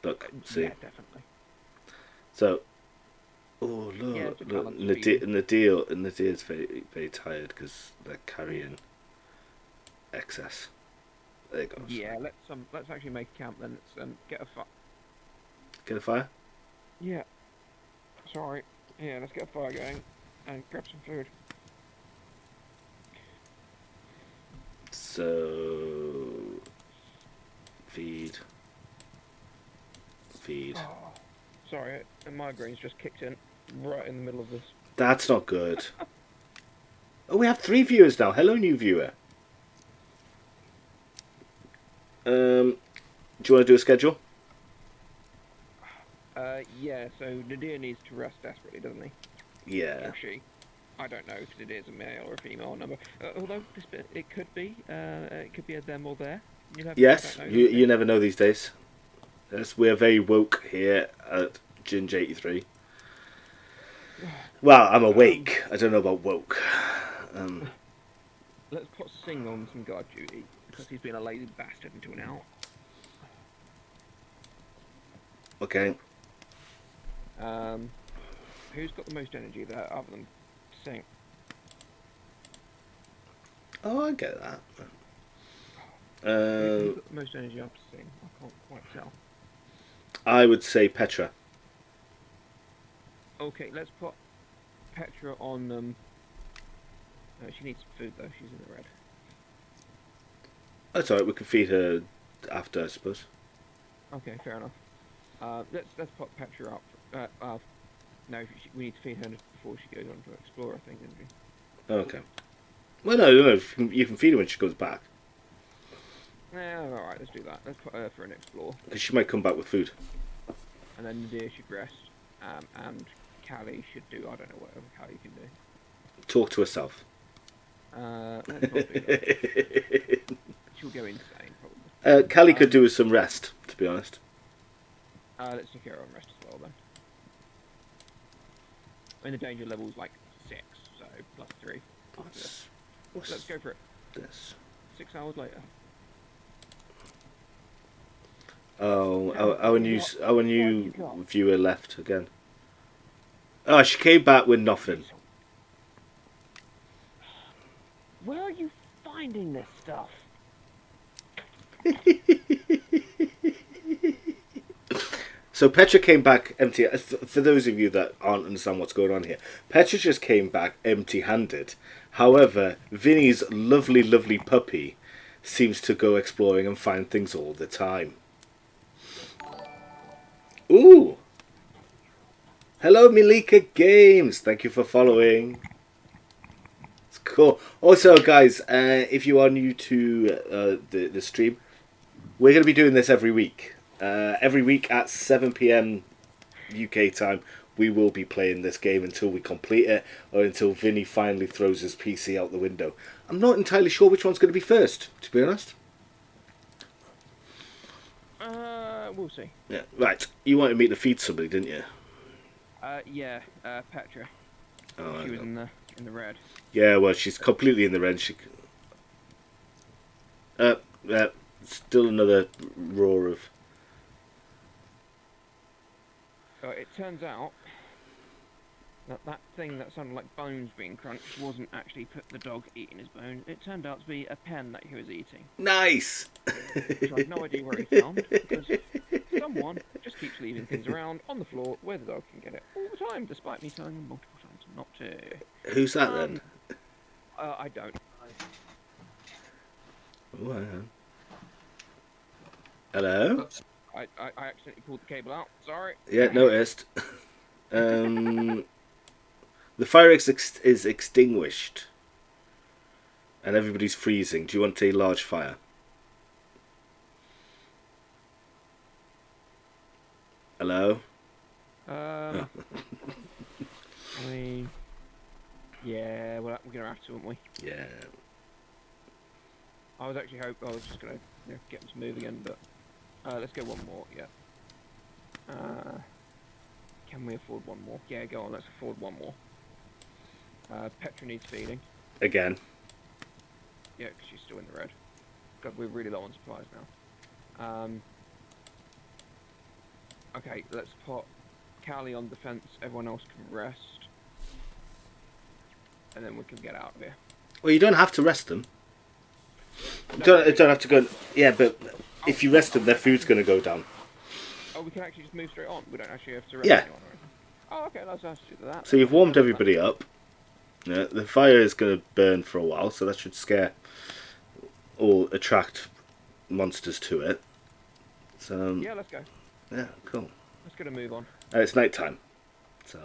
[SPEAKER 2] Look, see.
[SPEAKER 1] Yeah, definitely.
[SPEAKER 2] So, oh look,
[SPEAKER 1] Yeah,
[SPEAKER 2] look, Nadir's very, very tired because they're carrying excess. There you go.
[SPEAKER 1] Yeah, let's actually make a camp then. Let's get a fire.
[SPEAKER 2] Get a fire?
[SPEAKER 1] Yeah. Sorry. Yeah, let's get a fire going and grab some food.
[SPEAKER 2] So, feed.
[SPEAKER 1] Oh, Sorry, a migraine's just kicked in right in the middle of this.
[SPEAKER 2] That's not good. Oh, we have 3 viewers now. Hello, new viewer. Do you want to do a schedule?
[SPEAKER 1] Yeah, so Nadir needs to rest desperately, doesn't he?
[SPEAKER 2] Yeah.
[SPEAKER 1] Or she. I don't know if Nadir's a male or a female number. Although this bit, it could be a them or there.
[SPEAKER 2] Yes, you never know these days. Yes, we're very woke here at Ginge83. Well, I'm awake. I don't know about woke.
[SPEAKER 1] Let's put Sing on some guard duty, because he's been a lazy bastard until now.
[SPEAKER 2] Okay.
[SPEAKER 1] Who's got the most energy there, other than Sing?
[SPEAKER 2] Oh, I get that.
[SPEAKER 1] Who's got the most energy after Sing? I can't quite tell.
[SPEAKER 2] I would say Petra.
[SPEAKER 1] Okay, let's put Petra on. She needs food though. She's in the red.
[SPEAKER 2] That's alright. We can feed her after, I suppose.
[SPEAKER 1] Okay, fair enough. Let's put Petra up. No, we need to feed her before she goes on to explore, I think, didn't we?
[SPEAKER 2] Okay. Well, no. You can feed her when she goes back.
[SPEAKER 1] Yeah, alright, let's do that. Let's put her for an explore.
[SPEAKER 2] Because she might come back with food.
[SPEAKER 1] And then Nadir should rest. And Callie should do, I don't know, whatever Callie can do.
[SPEAKER 2] Talk to herself.
[SPEAKER 1] Let's not do that. She'll go insane, probably.
[SPEAKER 2] Callie could do with some rest, to be honest.
[SPEAKER 1] Let's take her on rest as well, then. I mean, the danger level's like 6, so plus 3. Let's go for it.
[SPEAKER 2] This.
[SPEAKER 1] 6 hours later.
[SPEAKER 2] Oh, our new viewer left again. Oh, she came back with nothing.
[SPEAKER 1] Where are you finding this stuff?
[SPEAKER 2] So Petra came back empty. For those of you that aren't understand what's going on here, Petra just came back empty-handed. However, Vinnie's lovely, lovely puppy seems to go exploring and find things all the time. Ooh! Hello, Milika Games. Thank you for following. It's cool. Also, guys, if you are new to the stream, we're going to be doing this every week. Every week at 7 PM UK time, we will be playing this game until we complete it, or until Vinnie finally throws his PC out the window. I'm not entirely sure which one's going to be first, to be honest.
[SPEAKER 1] We'll see.
[SPEAKER 2] Yeah, right. You wanted me to feed somebody, didn't you?
[SPEAKER 1] Yeah, Petra.
[SPEAKER 2] Oh,
[SPEAKER 1] She was in the red.
[SPEAKER 2] yeah, well, she's completely in the red. She. Still another roar of.
[SPEAKER 1] It turns out that thing that sounded like bones being crunched wasn't actually the dog eating his bones. It turned out to be a pen that he was eating.
[SPEAKER 2] Nice!
[SPEAKER 1] Which I have no idea where he found, because someone just keeps leaving things around on the floor where the dog can get it all the time, despite me telling him multiple times not to.
[SPEAKER 2] Who's that then?
[SPEAKER 1] I don't.
[SPEAKER 2] Oh, hang on. Hello?
[SPEAKER 3] Oops.
[SPEAKER 1] I accidentally pulled the cable out. Sorry.
[SPEAKER 2] Yeah, noticed. The fire is extinguished. And everybody's freezing. Do you want a large fire? Hello?
[SPEAKER 1] I mean, yeah, well, we're gonna have to, aren't we?
[SPEAKER 2] Yeah.
[SPEAKER 1] I was actually I was just gonna get them to move again, but let's go one more. Yeah. Can we afford one more? Yeah, go on. Let's afford one more. Petra needs feeding.
[SPEAKER 2] Again.
[SPEAKER 1] Yeah, because she's still in the red. God, we're really low on supplies now. Okay, let's put Callie on defense. Everyone else can rest, and then we can get out of here.
[SPEAKER 2] Well, you don't have to rest them. You don't have to go. Yeah, but if you rest them, their food's going to go down.
[SPEAKER 1] Oh, we can actually just move straight on. We don't actually have to rest
[SPEAKER 2] Yeah.
[SPEAKER 1] anyone or anything. Oh, okay, let's do that.
[SPEAKER 2] So you've warmed everybody up. Yeah, the fire is going to burn for a while, so that should scare or attract monsters to it. So
[SPEAKER 1] Yeah, let's go.
[SPEAKER 2] yeah, cool.
[SPEAKER 1] Let's get a move on.
[SPEAKER 2] It's night time, so.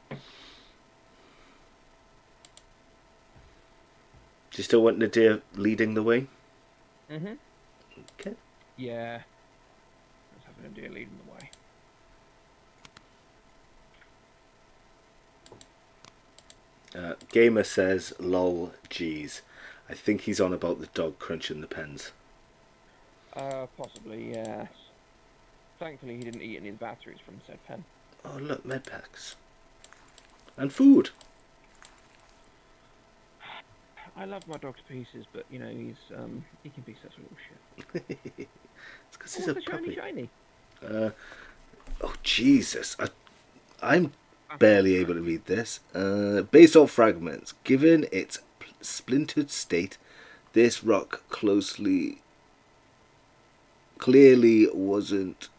[SPEAKER 2] Do you still want Nadir leading the way?
[SPEAKER 1] Mm-hmm.
[SPEAKER 2] Okay.
[SPEAKER 1] Yeah. Let's have an idea leading the way.
[SPEAKER 2] Gamer says, lol, geez. I think he's on about the dog crunching the pens.
[SPEAKER 1] Possibly, yes. Thankfully, he didn't eat any of the batteries from said pen.
[SPEAKER 2] Oh, look, med packs. And food.
[SPEAKER 1] I love my dog to pieces, but, you know, he can be such a little shit.
[SPEAKER 2] It's because he's a puppy.
[SPEAKER 1] Shiny.
[SPEAKER 2] Oh, Jesus. I'm barely able to read this. Basalt fragments. Given its splintered state, this rock clearly wasn't.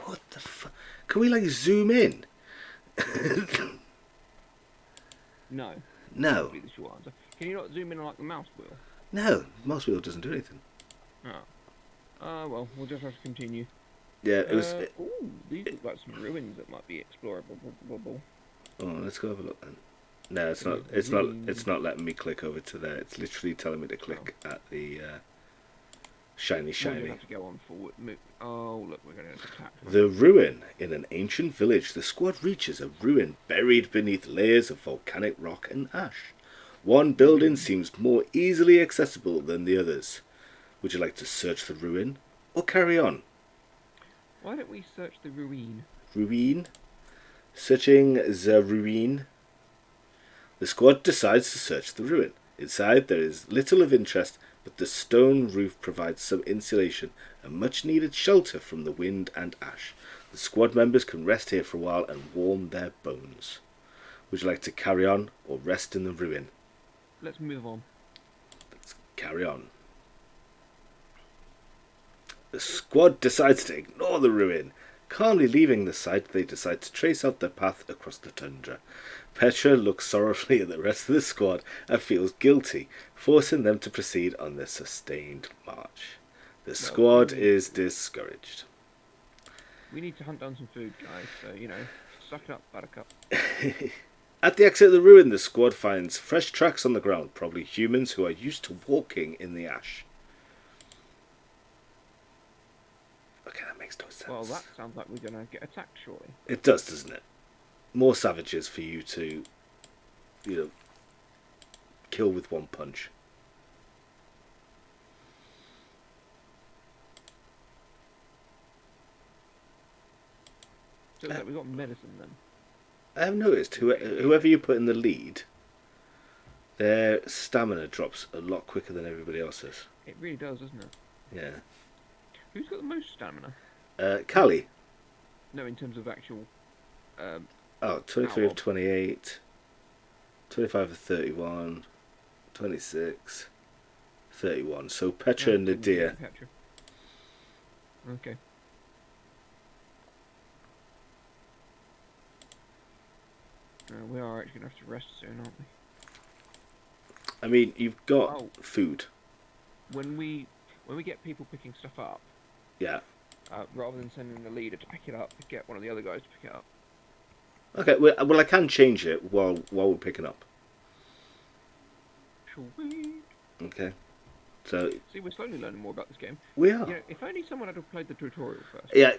[SPEAKER 2] What the fuck? Can we like zoom in?
[SPEAKER 1] No.
[SPEAKER 2] No.
[SPEAKER 1] That would be the short answer. Can you not zoom in on like the mouse wheel?
[SPEAKER 2] No, mouse wheel doesn't do anything.
[SPEAKER 1] Oh. Well, we'll just have to continue.
[SPEAKER 2] Yeah, it was.
[SPEAKER 1] Ooh, these look like some ruins that might be explorable.
[SPEAKER 2] Oh, let's go have a look then. No, it's not. It's not. It's not letting me click over to there. It's literally telling me to click at the shiny.
[SPEAKER 1] We'll have to go on forward. Oh, look, we're going to attack.
[SPEAKER 2] The ruin. In an ancient village, the squad reaches a ruin buried beneath layers of volcanic rock and ash. One building seems more easily accessible than the others. Would you like to search the ruin or carry on?
[SPEAKER 1] Why don't we search the ruin?
[SPEAKER 2] Ruin? Searching the ruin. The squad decides to search the ruin. Inside there is little of interest, but the stone roof provides some insulation and much needed shelter from the wind and ash. The squad members can rest here for a while and warm their bones. Would you like to carry on or rest in the ruin?
[SPEAKER 1] Let's move on.
[SPEAKER 2] Let's carry on. The squad decides to ignore the ruin. Calmly leaving the site, they decide to trace out their path across the tundra. Petra looks sorrowfully at the rest of the squad and feels guilty, forcing them to proceed on their sustained march. The squad is discouraged.
[SPEAKER 1] We need to hunt down some food, guys, so, you know, suck it up, buttercup.
[SPEAKER 2] At the exit of the ruin, the squad finds fresh tracks on the ground, probably humans who are used to walking in the ash. Okay, that makes no sense.
[SPEAKER 1] Well, that sounds like we're going to get attacked shortly.
[SPEAKER 2] It does, doesn't it? More savages for you to, kill with one punch.
[SPEAKER 1] So we've got medicine then.
[SPEAKER 2] I have noticed whoever you put in the lead, their stamina drops a lot quicker than everybody else's.
[SPEAKER 1] It really does, doesn't it?
[SPEAKER 2] Yeah.
[SPEAKER 1] Who's got the most stamina?
[SPEAKER 2] Callie.
[SPEAKER 1] No, in terms of actual...
[SPEAKER 2] 23 of 28, 25 of 31, 26, 31. So Petra and Nadir.
[SPEAKER 1] Petra. Okay. We are actually going to have to rest soon, aren't we?
[SPEAKER 2] I mean, you've got food.
[SPEAKER 1] When we get people picking stuff up,
[SPEAKER 2] yeah.
[SPEAKER 1] Rather than sending the leader to pick it up, get one of the other guys to pick it up.
[SPEAKER 2] Okay, well I can change it while we're picking up.
[SPEAKER 1] Sweet.
[SPEAKER 2] Okay. So
[SPEAKER 1] see, we're slowly learning more about this game.
[SPEAKER 2] We are.
[SPEAKER 1] You know, if only someone had played the tutorial first.
[SPEAKER 2] Yeah,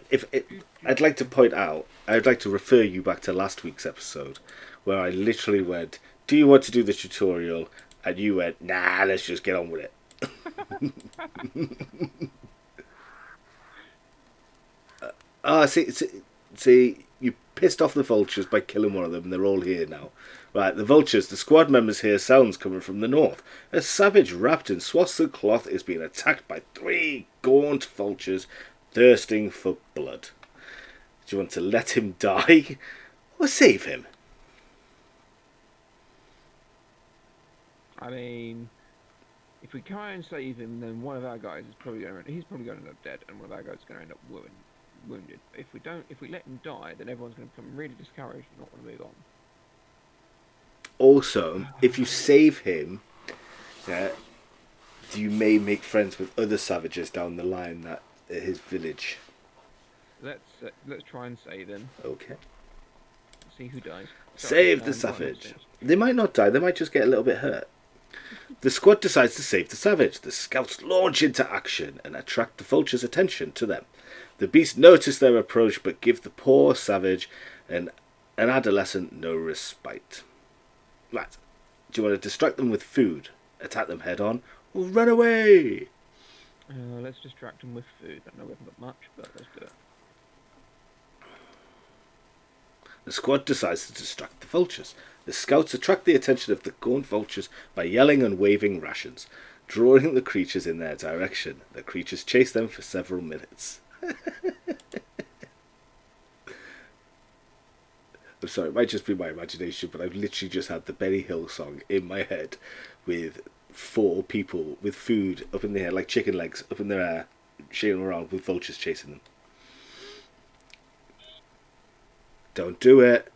[SPEAKER 2] I'd like to point out, I'd like to refer you back to last week's episode, where I literally went, "Do you want to do the tutorial?" And you went, "Nah, let's just get on with it." See, you pissed off the vultures by killing one of them, and they're all here now. Right, the vultures, the squad members hear sounds coming from the north. A savage wrapped in swastikas cloth is being attacked by 3 gaunt vultures thirsting for blood. Do you want to let him die or save him?
[SPEAKER 1] I mean, if we try and save him, then one of our guys is probably going to end up dead, and one of our guys is going to end up wounded. If we let him die, then everyone's going to become really discouraged and not want to move on.
[SPEAKER 2] Also, if you save him, you may make friends with other savages down the line at his village.
[SPEAKER 1] Let's try and save him.
[SPEAKER 2] Okay.
[SPEAKER 1] See who dies.
[SPEAKER 2] Save the
[SPEAKER 1] go on,
[SPEAKER 2] savage.
[SPEAKER 1] upstairs.
[SPEAKER 2] They might not die, they might just get a little bit hurt. The squad decides to save the savage. The scouts launch into action and attract the vulture's attention to them. The beasts notice their approach but give the poor savage and an adolescent no respite. Right. Do you want to distract them with food, attack them head on, or run away?
[SPEAKER 1] Let's distract him with food. I know we haven't got much, but let's do it.
[SPEAKER 2] The squad decides to distract the vultures. The scouts attract the attention of the gaunt vultures by yelling and waving rations, drawing the creatures in their direction. The creatures chase them for several minutes. I'm sorry, it might just be my imagination, but I've literally just had the Benny Hill song in my head with 4 people with food up in the air, like chicken legs up in their air, shaking around with vultures chasing them. Don't do it.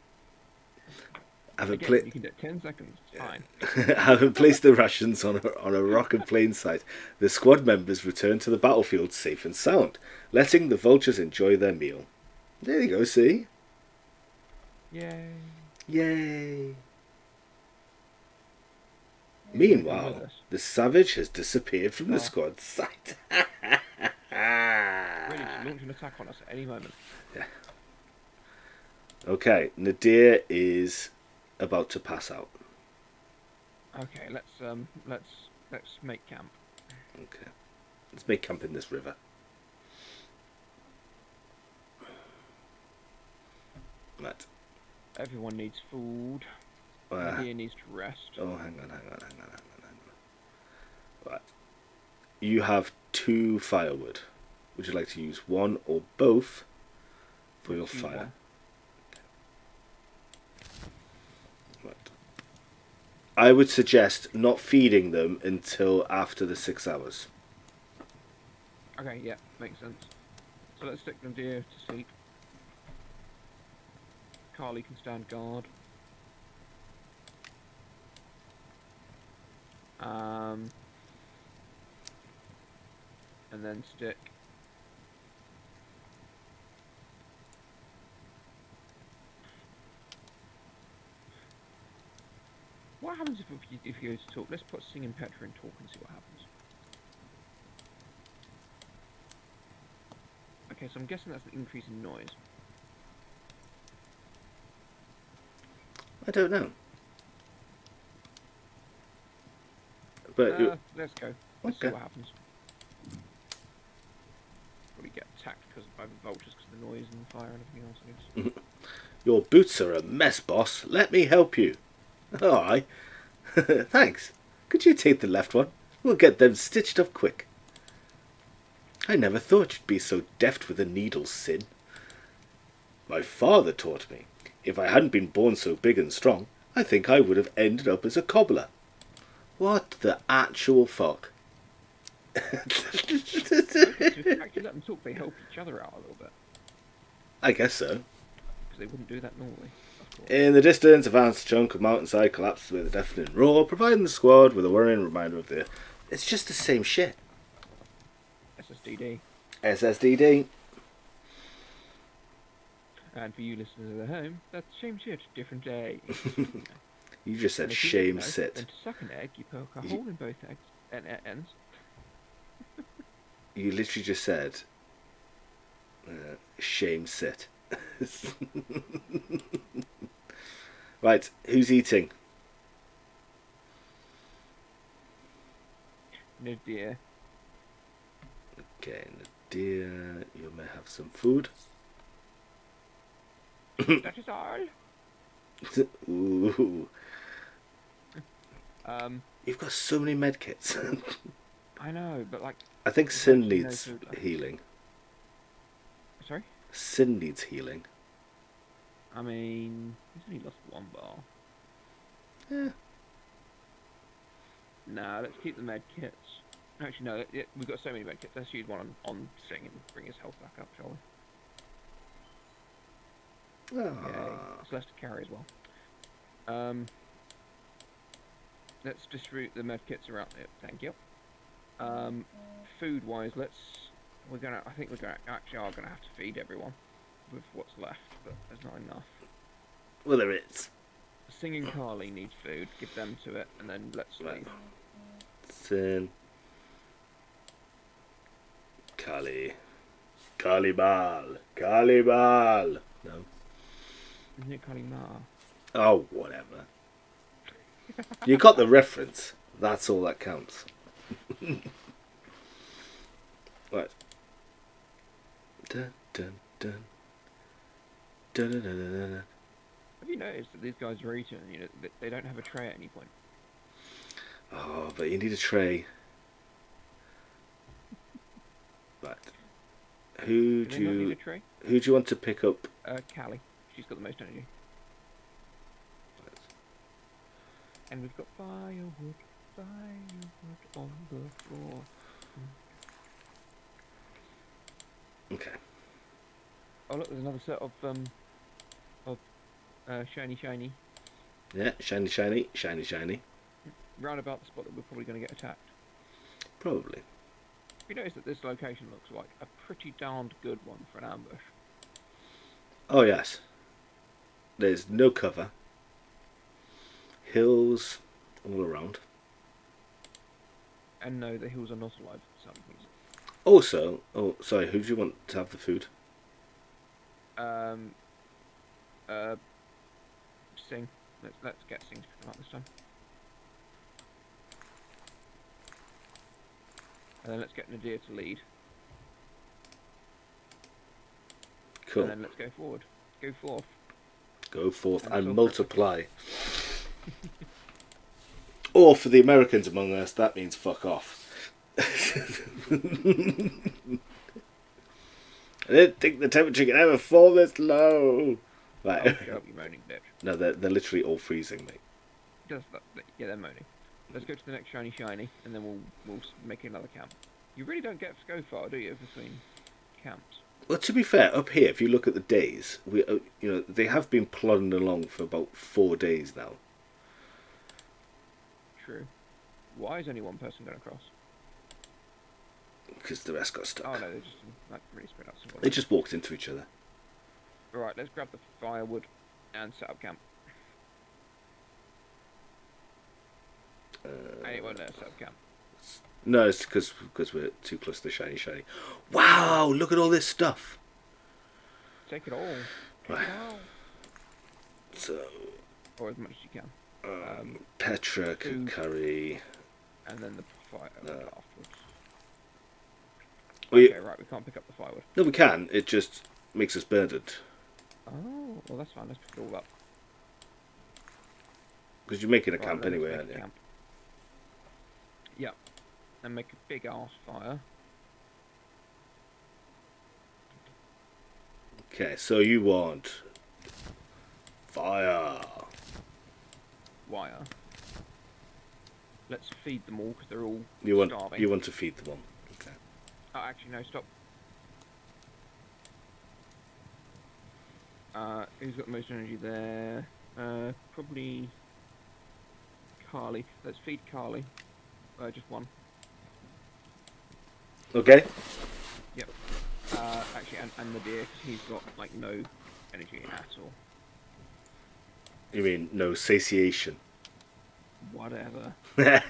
[SPEAKER 1] You can do it 10 seconds. It's fine.
[SPEAKER 2] Having placed the rations on a rock in plain sight, the squad members return to the battlefield safe and sound, letting the vultures enjoy their meal. There you go, see?
[SPEAKER 1] Yay.
[SPEAKER 2] Yay. Meanwhile, the savage has disappeared from the squad's sight.
[SPEAKER 1] Really, to launch an attack on us at any moment.
[SPEAKER 2] Yeah. Okay, Nadir is about to pass out.
[SPEAKER 1] Okay, let's make camp.
[SPEAKER 2] Okay, let's make camp in this river. Right.
[SPEAKER 1] Everyone needs food. Nadir needs to rest.
[SPEAKER 2] Oh, hang on. Right. You have 2 firewood. Would you like to use one or both for your fire?
[SPEAKER 1] One.
[SPEAKER 2] Right. I would suggest not feeding them until after the 6 hours.
[SPEAKER 1] Okay, yeah, makes sense. So let's stick Nadir to sleep. Carly can stand guard. And then stick what happens if you go to talk? Let's put Singing Petra in talk and see what happens. Okay, so I'm guessing that's an increase in noise.
[SPEAKER 2] I don't know. But
[SPEAKER 1] Let's go. Let's see what happens. Probably get attacked by the vultures because of the noise and the fire and everything else, I guess.
[SPEAKER 2] Your boots are a mess, boss. Let me help you. All right. Thanks. Could you take the left one? We'll get them stitched up quick. I never thought you'd be so deft with a needle, Sin. My father taught me. If I hadn't been born so big and strong, I think I would have ended up as a cobbler. What the actual fuck?
[SPEAKER 1] If you actually let them talk, they help each other out a little bit.
[SPEAKER 2] I guess so.
[SPEAKER 1] Because they wouldn't do that normally. Of course.
[SPEAKER 2] In the distance, a vast chunk of mountainside collapsed with a deafening roar, providing the squad with a worrying reminder of the... It's just the same shit.
[SPEAKER 1] SSDD.
[SPEAKER 2] SSDD.
[SPEAKER 1] And for you listeners at home, that's shame shit, different day.
[SPEAKER 2] You just said
[SPEAKER 1] And if you
[SPEAKER 2] shame
[SPEAKER 1] didn't know,
[SPEAKER 2] sit.
[SPEAKER 1] Then to suck an egg, you poke a hole in both ends.
[SPEAKER 2] You literally just said shame sit. Right, who's eating?
[SPEAKER 1] Nadir.
[SPEAKER 2] Okay, Nadir, you may have some food.
[SPEAKER 1] That is all.
[SPEAKER 2] Ooh. You've got so many medkits.
[SPEAKER 1] I know, but like...
[SPEAKER 2] I think Sin needs healing.
[SPEAKER 1] Sorry?
[SPEAKER 2] Sin needs healing.
[SPEAKER 1] I mean, he's only lost 1 bar.
[SPEAKER 2] Yeah.
[SPEAKER 1] Nah, let's keep the med kits. Actually, no, we've got so many med kits. Let's use one on Sing and bring his health back up, shall we? Yay. It's less to carry as well. Let's distribute the med kits around there. Thank you. Food-wise, let's I think we're gonna actually are gonna have to feed everyone with what's left, but there's not enough.
[SPEAKER 2] Well, there is.
[SPEAKER 1] Singing Carly needs food. Give them to it, and then let's
[SPEAKER 2] Right.
[SPEAKER 1] leave.
[SPEAKER 2] Sin. Kali. Kalibal. Kalibal. No.
[SPEAKER 1] Isn't it Carly Ma?
[SPEAKER 2] Oh, whatever. You got the reference. That's all that counts. Right. Dun, dun, dun. Dun, dun, dun, dun, dun.
[SPEAKER 1] Have you noticed that these guys are eating? You know, they don't have a tray at any point.
[SPEAKER 2] Oh, but you need a tray. Right.
[SPEAKER 1] Do they not need a tray?
[SPEAKER 2] Who do you want to pick up?
[SPEAKER 1] Callie. She's got the most energy. And we've got firewood on the floor.
[SPEAKER 2] Okay.
[SPEAKER 1] Oh look, there's another set of shiny.
[SPEAKER 2] Yeah, shiny, shiny, shiny, shiny.
[SPEAKER 1] Round about the spot that we're probably going to get attacked.
[SPEAKER 2] Probably.
[SPEAKER 1] You notice that this location looks like a pretty darned good one for an ambush.
[SPEAKER 2] Oh, yes. There's no cover. Hills all around.
[SPEAKER 1] And no, the hills are not alive for some reason.
[SPEAKER 2] Also, oh, sorry, who do you want to have the food?
[SPEAKER 1] Sing. Let's get Sing to come out this time. And then let's get Nadir to lead.
[SPEAKER 2] Cool.
[SPEAKER 1] And then let's go forward. Go forth.
[SPEAKER 2] Go forth
[SPEAKER 1] And
[SPEAKER 2] and
[SPEAKER 1] so
[SPEAKER 2] multiply. Or for the Americans among us, that means fuck off. I didn't think the temperature could ever fall this low. Right.
[SPEAKER 1] Oh, shut up, you moaning bitch.
[SPEAKER 2] No, they're literally all freezing, mate.
[SPEAKER 1] Just that, yeah, they're moaning. Let's go to the next shiny, and then we'll make another camp. You really don't get to go far, do you, between camps?
[SPEAKER 2] Well, to be fair, up here, if you look at the days, they have been plodding along for about 4 days now.
[SPEAKER 1] True. Why is only one person going across?
[SPEAKER 2] Because the rest got stuck.
[SPEAKER 1] Oh no, they just really spread out.
[SPEAKER 2] They just walked into each other.
[SPEAKER 1] Alright, let's grab the firewood and set up camp. Hey, well, no, set up camp.
[SPEAKER 2] No, it's because we're too close to the shiny, shiny. Wow, look at all this stuff.
[SPEAKER 1] Take it all. Take
[SPEAKER 2] Right.
[SPEAKER 1] it all.
[SPEAKER 2] So,
[SPEAKER 1] Or as much as you can.
[SPEAKER 2] Petra can
[SPEAKER 1] food.
[SPEAKER 2] curry.
[SPEAKER 1] And then the firewood afterwards.
[SPEAKER 2] We-
[SPEAKER 1] Okay, right, we can't pick up the firewood.
[SPEAKER 2] No, we can. It just makes us burdened.
[SPEAKER 1] Oh, well that's fine, let's pick it all up.
[SPEAKER 2] Because you're making a
[SPEAKER 1] Right,
[SPEAKER 2] camp
[SPEAKER 1] then let's
[SPEAKER 2] anyway,
[SPEAKER 1] make
[SPEAKER 2] aren't
[SPEAKER 1] a
[SPEAKER 2] you?
[SPEAKER 1] camp. Yep. And make a big ass fire.
[SPEAKER 2] Okay, so you want fire.
[SPEAKER 1] Wire. Let's feed them all because they're all starving.
[SPEAKER 2] You want to feed them all. Okay.
[SPEAKER 1] Oh, actually, no, stop. Who's got the most energy there? Probably Carly. Let's feed Carly. Just one.
[SPEAKER 2] Okay.
[SPEAKER 1] Yep. Actually, and the deer, because he's got, like, no energy at all.
[SPEAKER 2] You mean no satiation?
[SPEAKER 1] Whatever. Let's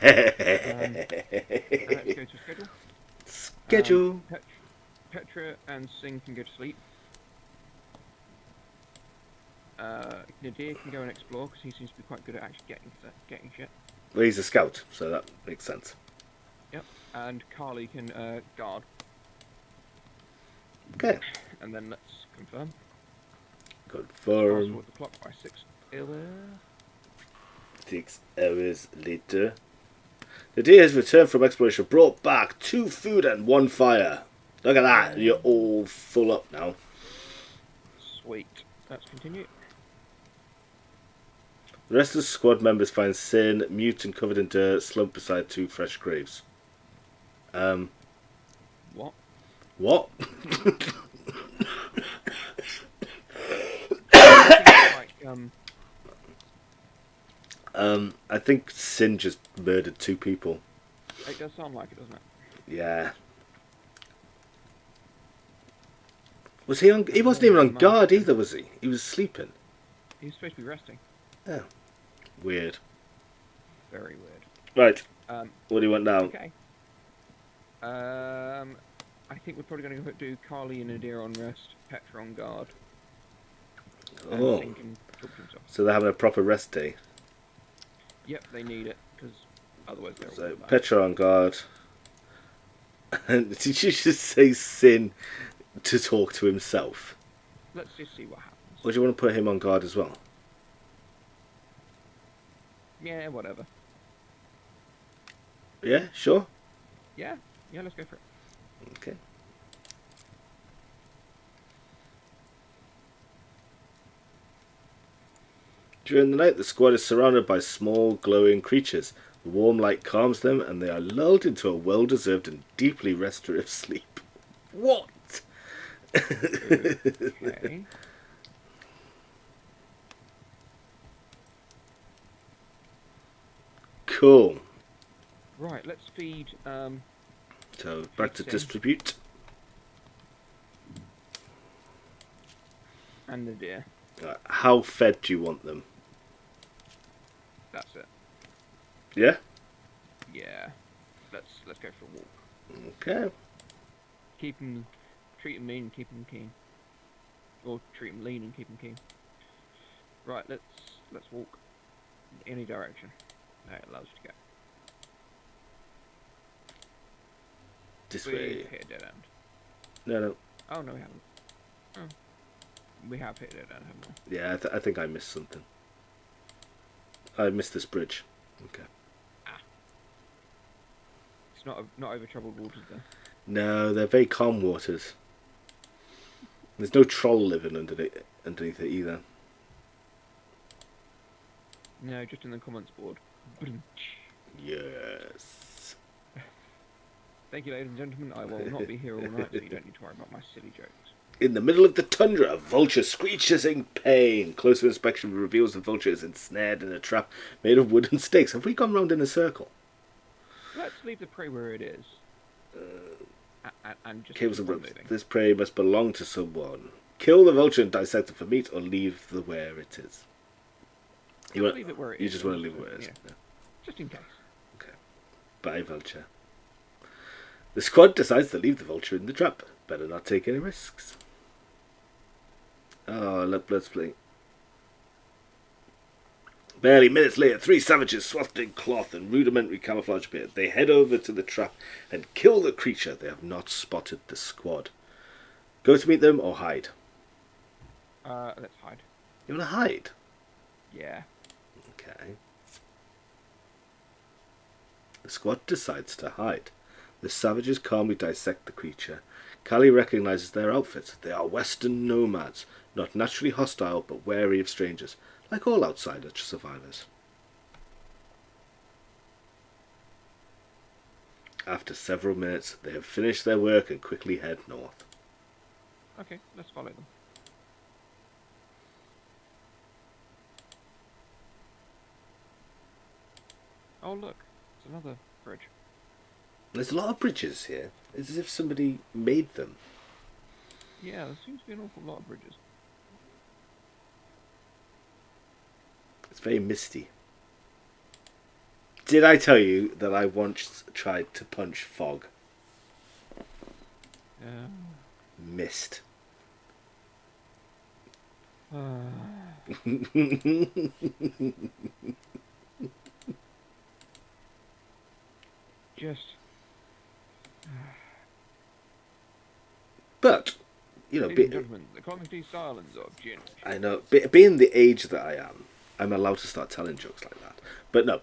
[SPEAKER 1] go to schedule.
[SPEAKER 2] Schedule.
[SPEAKER 1] Petra and Singh can go to sleep. Nadir can go and explore because he seems to be quite good at actually getting shit.
[SPEAKER 2] Well, he's a scout, so that makes sense.
[SPEAKER 1] Yep. And Carly can guard.
[SPEAKER 2] Okay.
[SPEAKER 1] And then let's confirm. Fast
[SPEAKER 2] Confirm.
[SPEAKER 1] forward the clock by 6 hours.
[SPEAKER 2] 6 hours later. The deer has returned from exploration, brought back 2 food and 1 fire. Look at that. You're all full up now.
[SPEAKER 1] Sweet. Let's continue.
[SPEAKER 2] The rest of the squad members find Sin, mute and covered in dirt, slumped beside 2 fresh graves.
[SPEAKER 1] What?
[SPEAKER 2] What? I think Sin just murdered 2 people.
[SPEAKER 1] It does sound like it, doesn't it?
[SPEAKER 2] Yeah. Was he on? He wasn't even on
[SPEAKER 1] Warm
[SPEAKER 2] guard
[SPEAKER 1] master.
[SPEAKER 2] either, was he? He was sleeping.
[SPEAKER 1] He's supposed to be resting.
[SPEAKER 2] Oh, weird.
[SPEAKER 1] Very weird.
[SPEAKER 2] Right.
[SPEAKER 1] Um,
[SPEAKER 2] What do you want now?
[SPEAKER 1] okay. I think we're probably going to do Carly and Nadir on rest, Petra on guard, and
[SPEAKER 2] Oh,
[SPEAKER 1] Finn can talk to himself.
[SPEAKER 2] so they're having a proper rest day.
[SPEAKER 1] Yep, they need it, because otherwise they're all
[SPEAKER 2] So
[SPEAKER 1] gonna die.
[SPEAKER 2] Petra on guard. And did you just say Sin to talk to himself?
[SPEAKER 1] Let's just see what happens.
[SPEAKER 2] Or do you want to put him on guard as well?
[SPEAKER 1] Yeah, whatever.
[SPEAKER 2] Yeah, sure.
[SPEAKER 1] Yeah, let's go for it.
[SPEAKER 2] Okay. During the night, the squad is surrounded by small, glowing creatures. The warm light calms them, and they are lulled into a well-deserved and deeply restorative sleep. What?
[SPEAKER 1] Okay.
[SPEAKER 2] Cool.
[SPEAKER 1] Right, let's feed,
[SPEAKER 2] So back to
[SPEAKER 1] Sin.
[SPEAKER 2] distribute.
[SPEAKER 1] and Nadir.
[SPEAKER 2] How fed do you want them?
[SPEAKER 1] That's it.
[SPEAKER 2] Yeah.
[SPEAKER 1] Yeah. Let's go for a walk.
[SPEAKER 2] Okay.
[SPEAKER 1] Treat them mean and keep them keen. Or treat them lean and keep them keen. Right, let's walk in any direction that it allows you to go.
[SPEAKER 2] This
[SPEAKER 1] We
[SPEAKER 2] way.
[SPEAKER 1] hit a dead end.
[SPEAKER 2] No.
[SPEAKER 1] Oh no, we haven't. Oh. We have hit a dead end, haven't we?
[SPEAKER 2] Yeah, I think I missed something. I missed this bridge. Okay.
[SPEAKER 1] It's not over troubled waters then.
[SPEAKER 2] No, they're very calm waters. There's no troll living underneath it either.
[SPEAKER 1] No, just in the comments board.
[SPEAKER 2] Yes.
[SPEAKER 1] Thank you, ladies and gentlemen. I will not be here all night, so you don't need to worry about my silly jokes.
[SPEAKER 2] In the middle of the tundra, a vulture screeches in pain. Closer inspection reveals the vulture is ensnared in a trap made of wooden stakes. Have we gone round in a circle?
[SPEAKER 1] Let's leave the prey where it is. And just
[SPEAKER 2] Cables
[SPEAKER 1] keep
[SPEAKER 2] and
[SPEAKER 1] on
[SPEAKER 2] ropes.
[SPEAKER 1] moving.
[SPEAKER 2] This prey must belong to someone. Kill the vulture and dissect it for meat, or leave the where it is.
[SPEAKER 1] Leave it where it is.
[SPEAKER 2] You just want to leave it where it is.
[SPEAKER 1] Yeah.
[SPEAKER 2] Yeah.
[SPEAKER 1] Just in case.
[SPEAKER 2] Okay. Bye, vulture. The squad decides to leave the vulture in the trap. Better not take any risks. Oh, let's play. Barely minutes later, three savages swathed in cloth and rudimentary camouflage appear. They head over to the trap and kill the creature. They have not spotted the squad. Go to meet them or hide?
[SPEAKER 1] Let's hide.
[SPEAKER 2] You want to hide?
[SPEAKER 1] Yeah.
[SPEAKER 2] Okay. The squad decides to hide. The savages calmly dissect the creature. Callie recognizes their outfits. They are Western nomads, not naturally hostile but wary of strangers, like all outsider survivors. After several minutes, they have finished their work and quickly head north.
[SPEAKER 1] Okay, let's follow them. Oh look, it's another bridge.
[SPEAKER 2] There's a lot of bridges here. It's as if somebody made them.
[SPEAKER 1] Yeah, there seems to be an awful lot of bridges.
[SPEAKER 2] It's very misty. Did I tell you that I once tried to punch fog?
[SPEAKER 1] Yeah.
[SPEAKER 2] Missed.
[SPEAKER 1] Just.
[SPEAKER 2] But, you know,
[SPEAKER 1] Ladies and gentlemen, the comedy silence of Gin.
[SPEAKER 2] I know, being the age that I am, I'm allowed to start telling jokes like that. But no,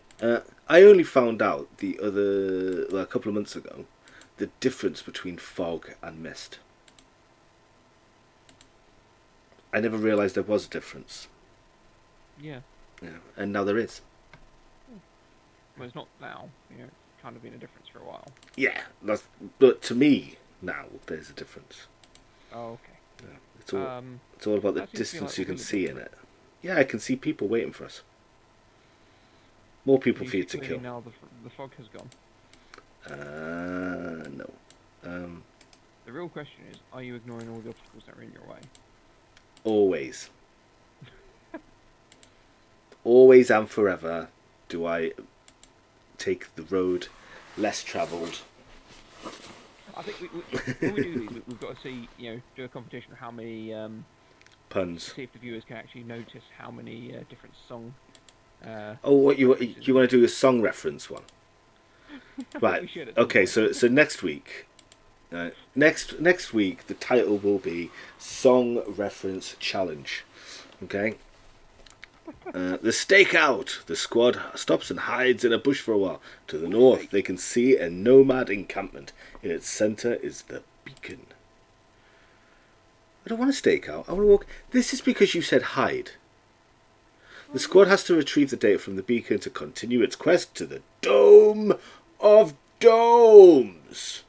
[SPEAKER 2] I only found out a couple of months ago, the difference between fog and mist. I never realised there was a difference.
[SPEAKER 1] Yeah.
[SPEAKER 2] Yeah, and now there is.
[SPEAKER 1] Well, it's not now. You know, it's kind of been a difference for a while.
[SPEAKER 2] Yeah, but to me now there's a difference.
[SPEAKER 1] Oh, okay.
[SPEAKER 2] Yeah, it's all about the
[SPEAKER 1] that seems to be
[SPEAKER 2] distance
[SPEAKER 1] like
[SPEAKER 2] you can
[SPEAKER 1] really
[SPEAKER 2] see in
[SPEAKER 1] different.
[SPEAKER 2] it. Yeah, I can see people waiting for us. More people for you to
[SPEAKER 1] Clearly
[SPEAKER 2] kill.
[SPEAKER 1] now the fog has gone.
[SPEAKER 2] No.
[SPEAKER 1] The real question is, are you ignoring all the obstacles that are in your way?
[SPEAKER 2] Always. Always and forever do I take the road less travelled.
[SPEAKER 1] I think when we do these, we've got to see, do a competition of how many,
[SPEAKER 2] Puns.
[SPEAKER 1] see if the viewers can actually notice how many different song.
[SPEAKER 2] Oh, what you
[SPEAKER 1] references
[SPEAKER 2] want to do a song reference one? Right.
[SPEAKER 1] we should at some
[SPEAKER 2] Okay.
[SPEAKER 1] point.
[SPEAKER 2] So next week, next week the title will be Song Reference Challenge. Okay. The stakeout. The squad stops and hides in a bush for a while. To the north, they can see a nomad encampment. In its centre is the beacon. I don't want to stake out. I want to walk. This is because you said hide. The squad has to retrieve the data from the beacon to continue its quest to the Dome of Domes.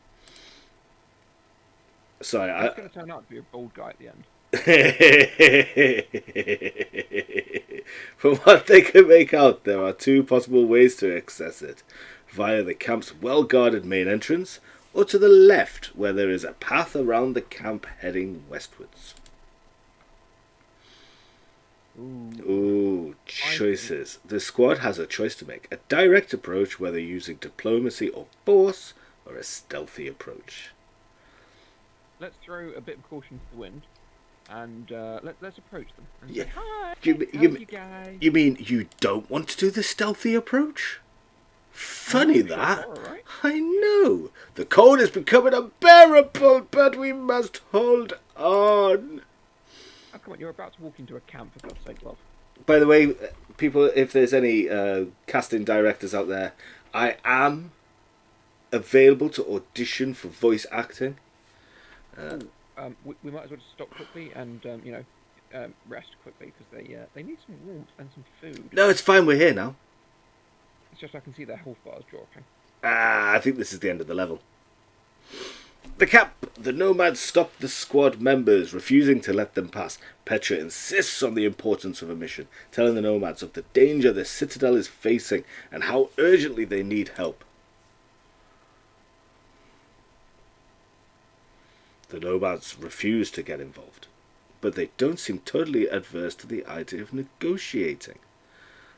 [SPEAKER 2] Sorry,
[SPEAKER 1] It's going to turn out to be a bald guy at the end.
[SPEAKER 2] From what they can make out, there are two possible ways to access it. Via the camp's well-guarded main entrance, or to the left, where there is a path around the camp heading westwards. Ooh, choices. The squad has a choice to make. A direct approach, whether using diplomacy or force, or a stealthy approach.
[SPEAKER 1] Let's throw a bit of caution to the wind, and let's approach them. And
[SPEAKER 2] Yeah.
[SPEAKER 1] say, hi,
[SPEAKER 2] You
[SPEAKER 1] guys.
[SPEAKER 2] You mean you don't want to do the stealthy approach? Funny that.
[SPEAKER 1] Horror, right?
[SPEAKER 2] I know. The cold is becoming unbearable, but we must hold on.
[SPEAKER 1] Oh, come on, you're about to walk into a camp, for God's sake, love.
[SPEAKER 2] By the way, people, if there's any casting directors out there, I am available to audition for voice acting.
[SPEAKER 1] We might as well just stop quickly and rest quickly because they need some warmth and some food.
[SPEAKER 2] No, it's fine. We're here now.
[SPEAKER 1] It's just I can see their health bars dropping.
[SPEAKER 2] I think this is the end of the level. The camp. The nomads stop the squad members, refusing to let them pass. Petra insists on the importance of a mission, telling the nomads of the danger the citadel is facing and how urgently they need help. The nomads refuse to get involved, but they don't seem totally adverse to the idea of negotiating.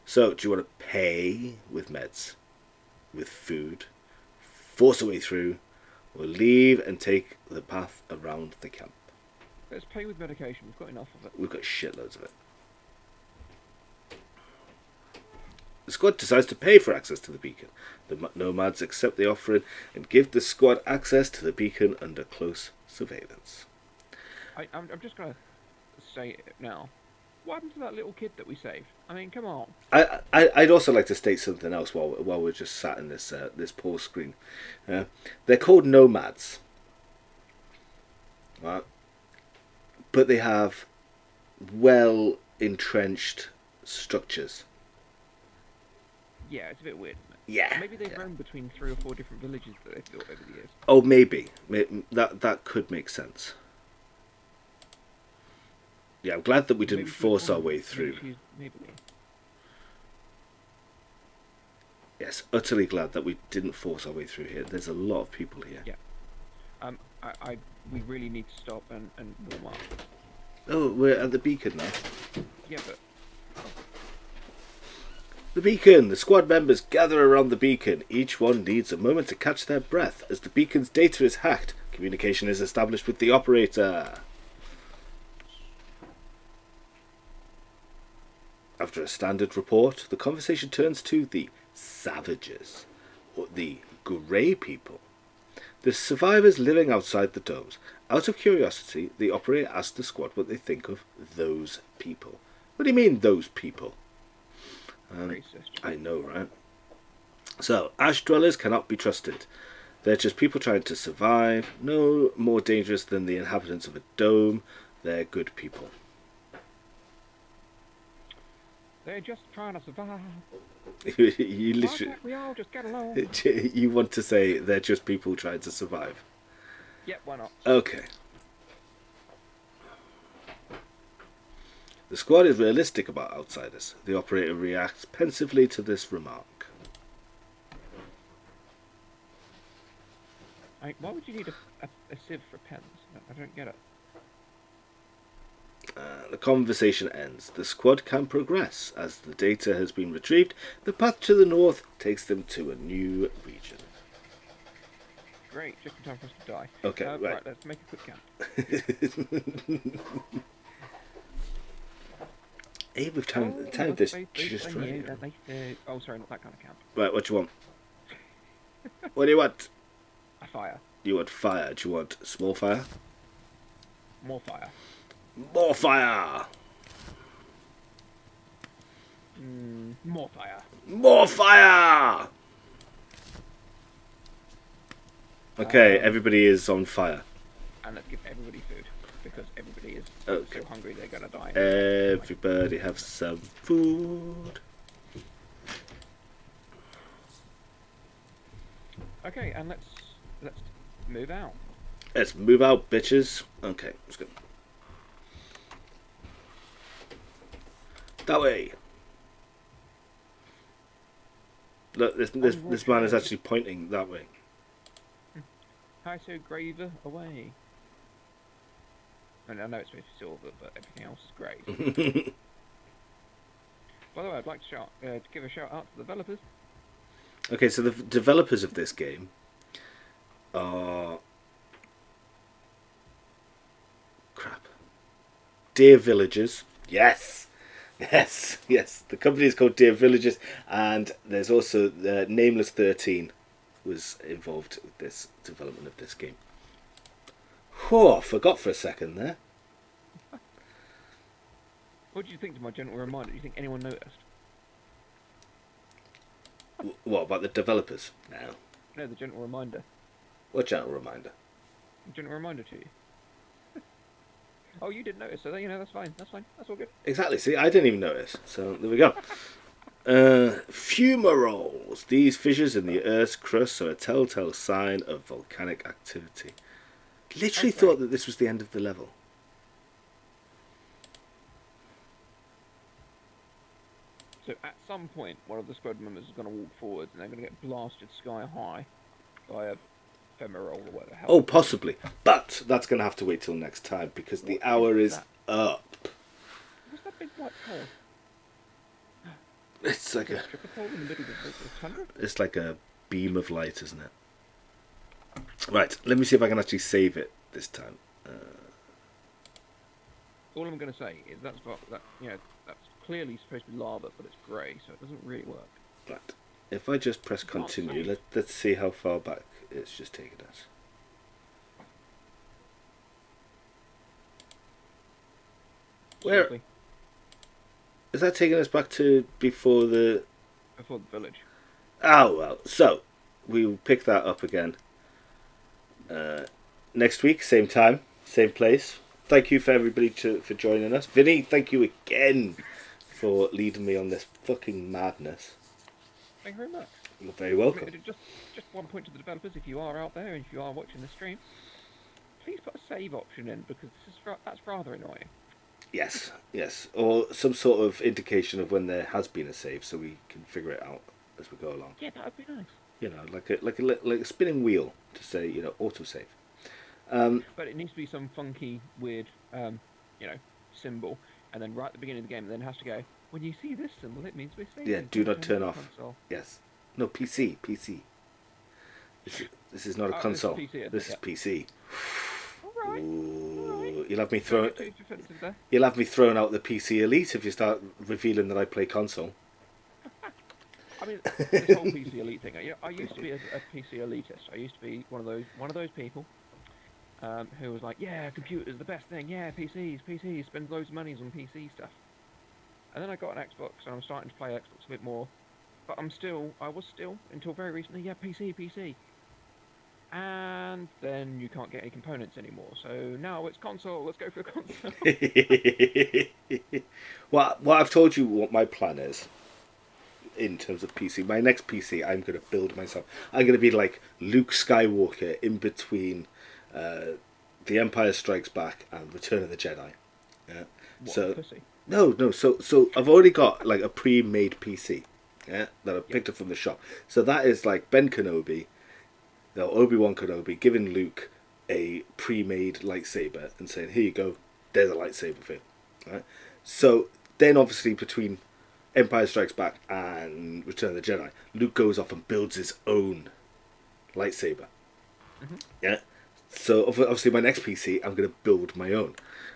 [SPEAKER 2] So, do you want to pay with meds, with food, force a way through, or leave and take the path around the camp?
[SPEAKER 1] Let's pay with medication. We've got enough of it.
[SPEAKER 2] We've got shitloads of it. The squad decides to pay for access to the beacon. The nomads accept the offering and give the squad access to the beacon under close surveillance.
[SPEAKER 1] I'm just going to say it now. What happened to that little kid that we saved? I mean, come on.
[SPEAKER 2] I'd also like to state something else while we're just sat in this pause screen. They're called nomads, right? But they have well entrenched structures.
[SPEAKER 1] Yeah, it's a bit weird, isn't it?
[SPEAKER 2] Yeah.
[SPEAKER 1] Maybe they've roamed between 3 or 4 different villages that they've built over the years.
[SPEAKER 2] Oh, maybe that could make sense. Yeah, I'm glad that we didn't force our way through.
[SPEAKER 1] Maybe.
[SPEAKER 2] Yes, utterly glad that we didn't force our way through here. There's a lot of people here.
[SPEAKER 1] Yeah. We really need to stop and warm up.
[SPEAKER 2] Oh, we're at the beacon now.
[SPEAKER 1] Yeah, but
[SPEAKER 2] The beacon! The squad members gather around the beacon. Each one needs a moment to catch their breath. As the beacon's data is hacked, communication is established with the operator. After a standard report, the conversation turns to the savages, or the grey people. The survivors living outside the domes. Out of curiosity, the operator asks the squad what they think of those people. What do you mean, those people?
[SPEAKER 1] racist.
[SPEAKER 2] I know, right? So, ash dwellers cannot be trusted. They're just people trying to survive. No more dangerous than the inhabitants of a dome. They're good people.
[SPEAKER 1] They're just trying to survive.
[SPEAKER 2] You
[SPEAKER 1] Why
[SPEAKER 2] literally,
[SPEAKER 1] can't we all just get along?
[SPEAKER 2] you want to say they're just people trying to survive.
[SPEAKER 1] Yep, why not?
[SPEAKER 2] Okay. The squad is realistic about outsiders. The operator reacts pensively to this remark.
[SPEAKER 1] Why would you need a sieve for pens? I don't get it.
[SPEAKER 2] The conversation ends. The squad can progress. As the data has been retrieved, the path to the north takes them to a new region.
[SPEAKER 1] Great, just in time for us to die.
[SPEAKER 2] Okay, right.
[SPEAKER 1] Let's make a quick camp.
[SPEAKER 2] Hey, we've timed this just right.
[SPEAKER 1] Oh, sorry, not that kind of camp.
[SPEAKER 2] Right, what do you want? What do you want?
[SPEAKER 1] A fire.
[SPEAKER 2] You want fire? Do you want small fire?
[SPEAKER 1] More fire.
[SPEAKER 2] More fire!
[SPEAKER 1] More fire.
[SPEAKER 2] More fire! Okay, everybody is on fire.
[SPEAKER 1] And let's give everybody food, because everybody is
[SPEAKER 2] Okay.
[SPEAKER 1] so hungry they're gonna die.
[SPEAKER 2] Everybody have some food.
[SPEAKER 1] Okay, and let's move out.
[SPEAKER 2] Let's move out, bitches. Okay, let's go. That way. Look, this man is actually pointing that way.
[SPEAKER 1] Hi, so graver away. And I know it's supposed to be silver, but everything else is grey. By the way, I'd like to give a shout out to the developers.
[SPEAKER 2] Okay, so the developers of this game are... Crap. Dear Villagers. Yes! Yes, yes. The company is called Dear Villagers, and there's also Nameless 13 was involved with this development of this game. Whew, forgot for a second there.
[SPEAKER 1] What do you think to my gentle reminder? Do you think anyone noticed?
[SPEAKER 2] What about the developers? No.
[SPEAKER 1] No, the gentle reminder.
[SPEAKER 2] What gentle reminder?
[SPEAKER 1] Gentle reminder to you. Oh, you didn't notice, so that's fine. That's fine. That's all good.
[SPEAKER 2] Exactly. See, I didn't even notice. So there we go. Fumaroles. These fissures in the Earth's crust are a telltale sign of volcanic activity. Literally thought that this was the end of the level.
[SPEAKER 1] So at some point, one of the squad members is going to walk forwards, and they're going to get blasted sky high by a femoral or whatever the hell.
[SPEAKER 2] Oh, possibly. But that's going to have to wait till next time, because the hour is up.
[SPEAKER 1] What's that big white hole?
[SPEAKER 2] It's like a...
[SPEAKER 1] hole in the middle of the tundra?
[SPEAKER 2] It's like a beam of light, isn't it? Right, let me see if I can actually save it this time.
[SPEAKER 1] All I'm going to say is that's clearly supposed to be lava, but it's grey, so it doesn't really work.
[SPEAKER 2] Right. If I just press continue, let's see how far back it's just taken us. Where is that taking us back to before the
[SPEAKER 1] village?
[SPEAKER 2] Oh well, so we'll pick that up again next week, same time, same place. Thank you for everybody for joining us. Vinny, thank you again for leading me on this fucking madness.
[SPEAKER 1] Thank you very much.
[SPEAKER 2] You're very welcome.
[SPEAKER 1] Just one point to the developers: if you are out there and if you are watching the stream, please put a save option in, because that's rather annoying.
[SPEAKER 2] Yes, yes, or some sort of indication of when there has been a save, so we can figure it out as we go along.
[SPEAKER 1] Yeah, that would be nice.
[SPEAKER 2] You know, like a spinning wheel to say, autosave.
[SPEAKER 1] But it needs to be some funky, weird, symbol, and then right at the beginning of the game, it then has to go, when you see this symbol, it means we're saving.
[SPEAKER 2] Yeah, do not turn off. Console. Yes. No, PC. This is not a console. This is PC.
[SPEAKER 1] All right.
[SPEAKER 2] Ooh, you'll have me throwing out the PC Elite if you start revealing that I play console.
[SPEAKER 1] I mean, this whole PC Elite thing. I used to be a PC elitist. I used to be one of those people who was like, yeah, computers the best thing. Yeah, PCs. Spend loads of money on PC stuff. And then I got an Xbox, and I'm starting to play Xbox a bit more. But I was still until very recently, yeah, PC. And then you can't get any components anymore. So now it's console. Let's go for a console.
[SPEAKER 2] Well, I've told you what my plan is in terms of PC. My next PC, I'm going to build myself. I'm going to be like Luke Skywalker in between The Empire Strikes Back and Return of the Jedi. Yeah.
[SPEAKER 1] Pussy?
[SPEAKER 2] No. So I've already got like a pre-made PC. Yeah, that I picked up from the shop. So that is like Ben Kenobi. Now, Obi-Wan Kenobi giving Luke a pre-made lightsaber and saying, "Here you go, there's a lightsaber for you." Right? So then, obviously, between Empire Strikes Back and Return of the Jedi, Luke goes off and builds his own lightsaber.
[SPEAKER 1] Mhm.
[SPEAKER 2] Yeah. So obviously, my next PC, I'm going to build my own,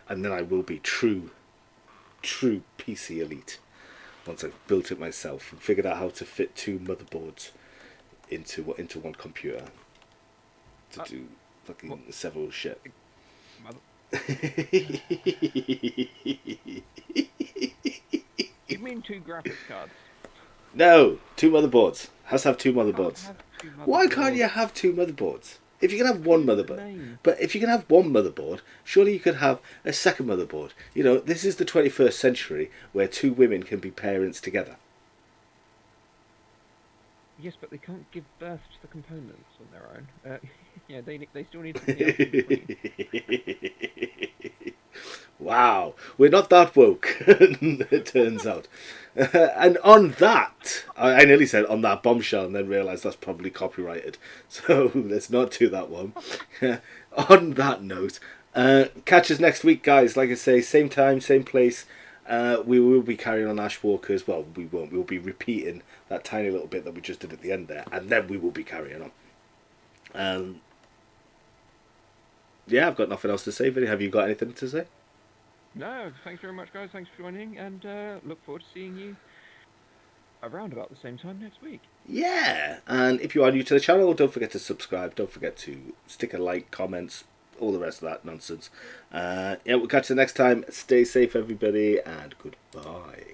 [SPEAKER 2] and then I will be true PC elite once I've built it myself and figured out how to fit two motherboards into one computer to do fucking
[SPEAKER 1] what?
[SPEAKER 2] several shit.
[SPEAKER 1] Mother- You mean 2 graphics cards?
[SPEAKER 2] No, two motherboards. Has to have two
[SPEAKER 1] Can't
[SPEAKER 2] motherboards.
[SPEAKER 1] have 2
[SPEAKER 2] Why can't you
[SPEAKER 1] motherboards.
[SPEAKER 2] have two motherboards? If you can have one
[SPEAKER 1] The
[SPEAKER 2] motherboard,
[SPEAKER 1] name.
[SPEAKER 2] but if you can have one motherboard, surely you could have a second motherboard. You know, this is the 21st century where two women can be parents together.
[SPEAKER 1] Yes, but they can't give birth to the components on their own. Yeah, they still need something else in between.
[SPEAKER 2] Wow, we're not that woke, it turns out. And on that, I nearly said on that bombshell and then realised that's probably copyrighted. So let's not do that one. On that note, catch us next week, guys. Like I say, same time, same place. We will be carrying on Ashwalkers. Well, we won't. We'll be repeating that tiny little bit that we just did at the end there. And then we will be carrying on. Yeah, I've got nothing else to say. Vinny, have you got anything to say?
[SPEAKER 1] No, thanks very much, guys. Thanks for joining, and look forward to seeing you around about the same time next week.
[SPEAKER 2] Yeah, and if you are new to the channel, don't forget to subscribe. Don't forget to stick a like, comments, all the rest of that nonsense. Yeah, we'll catch you next time. Stay safe, everybody, and goodbye.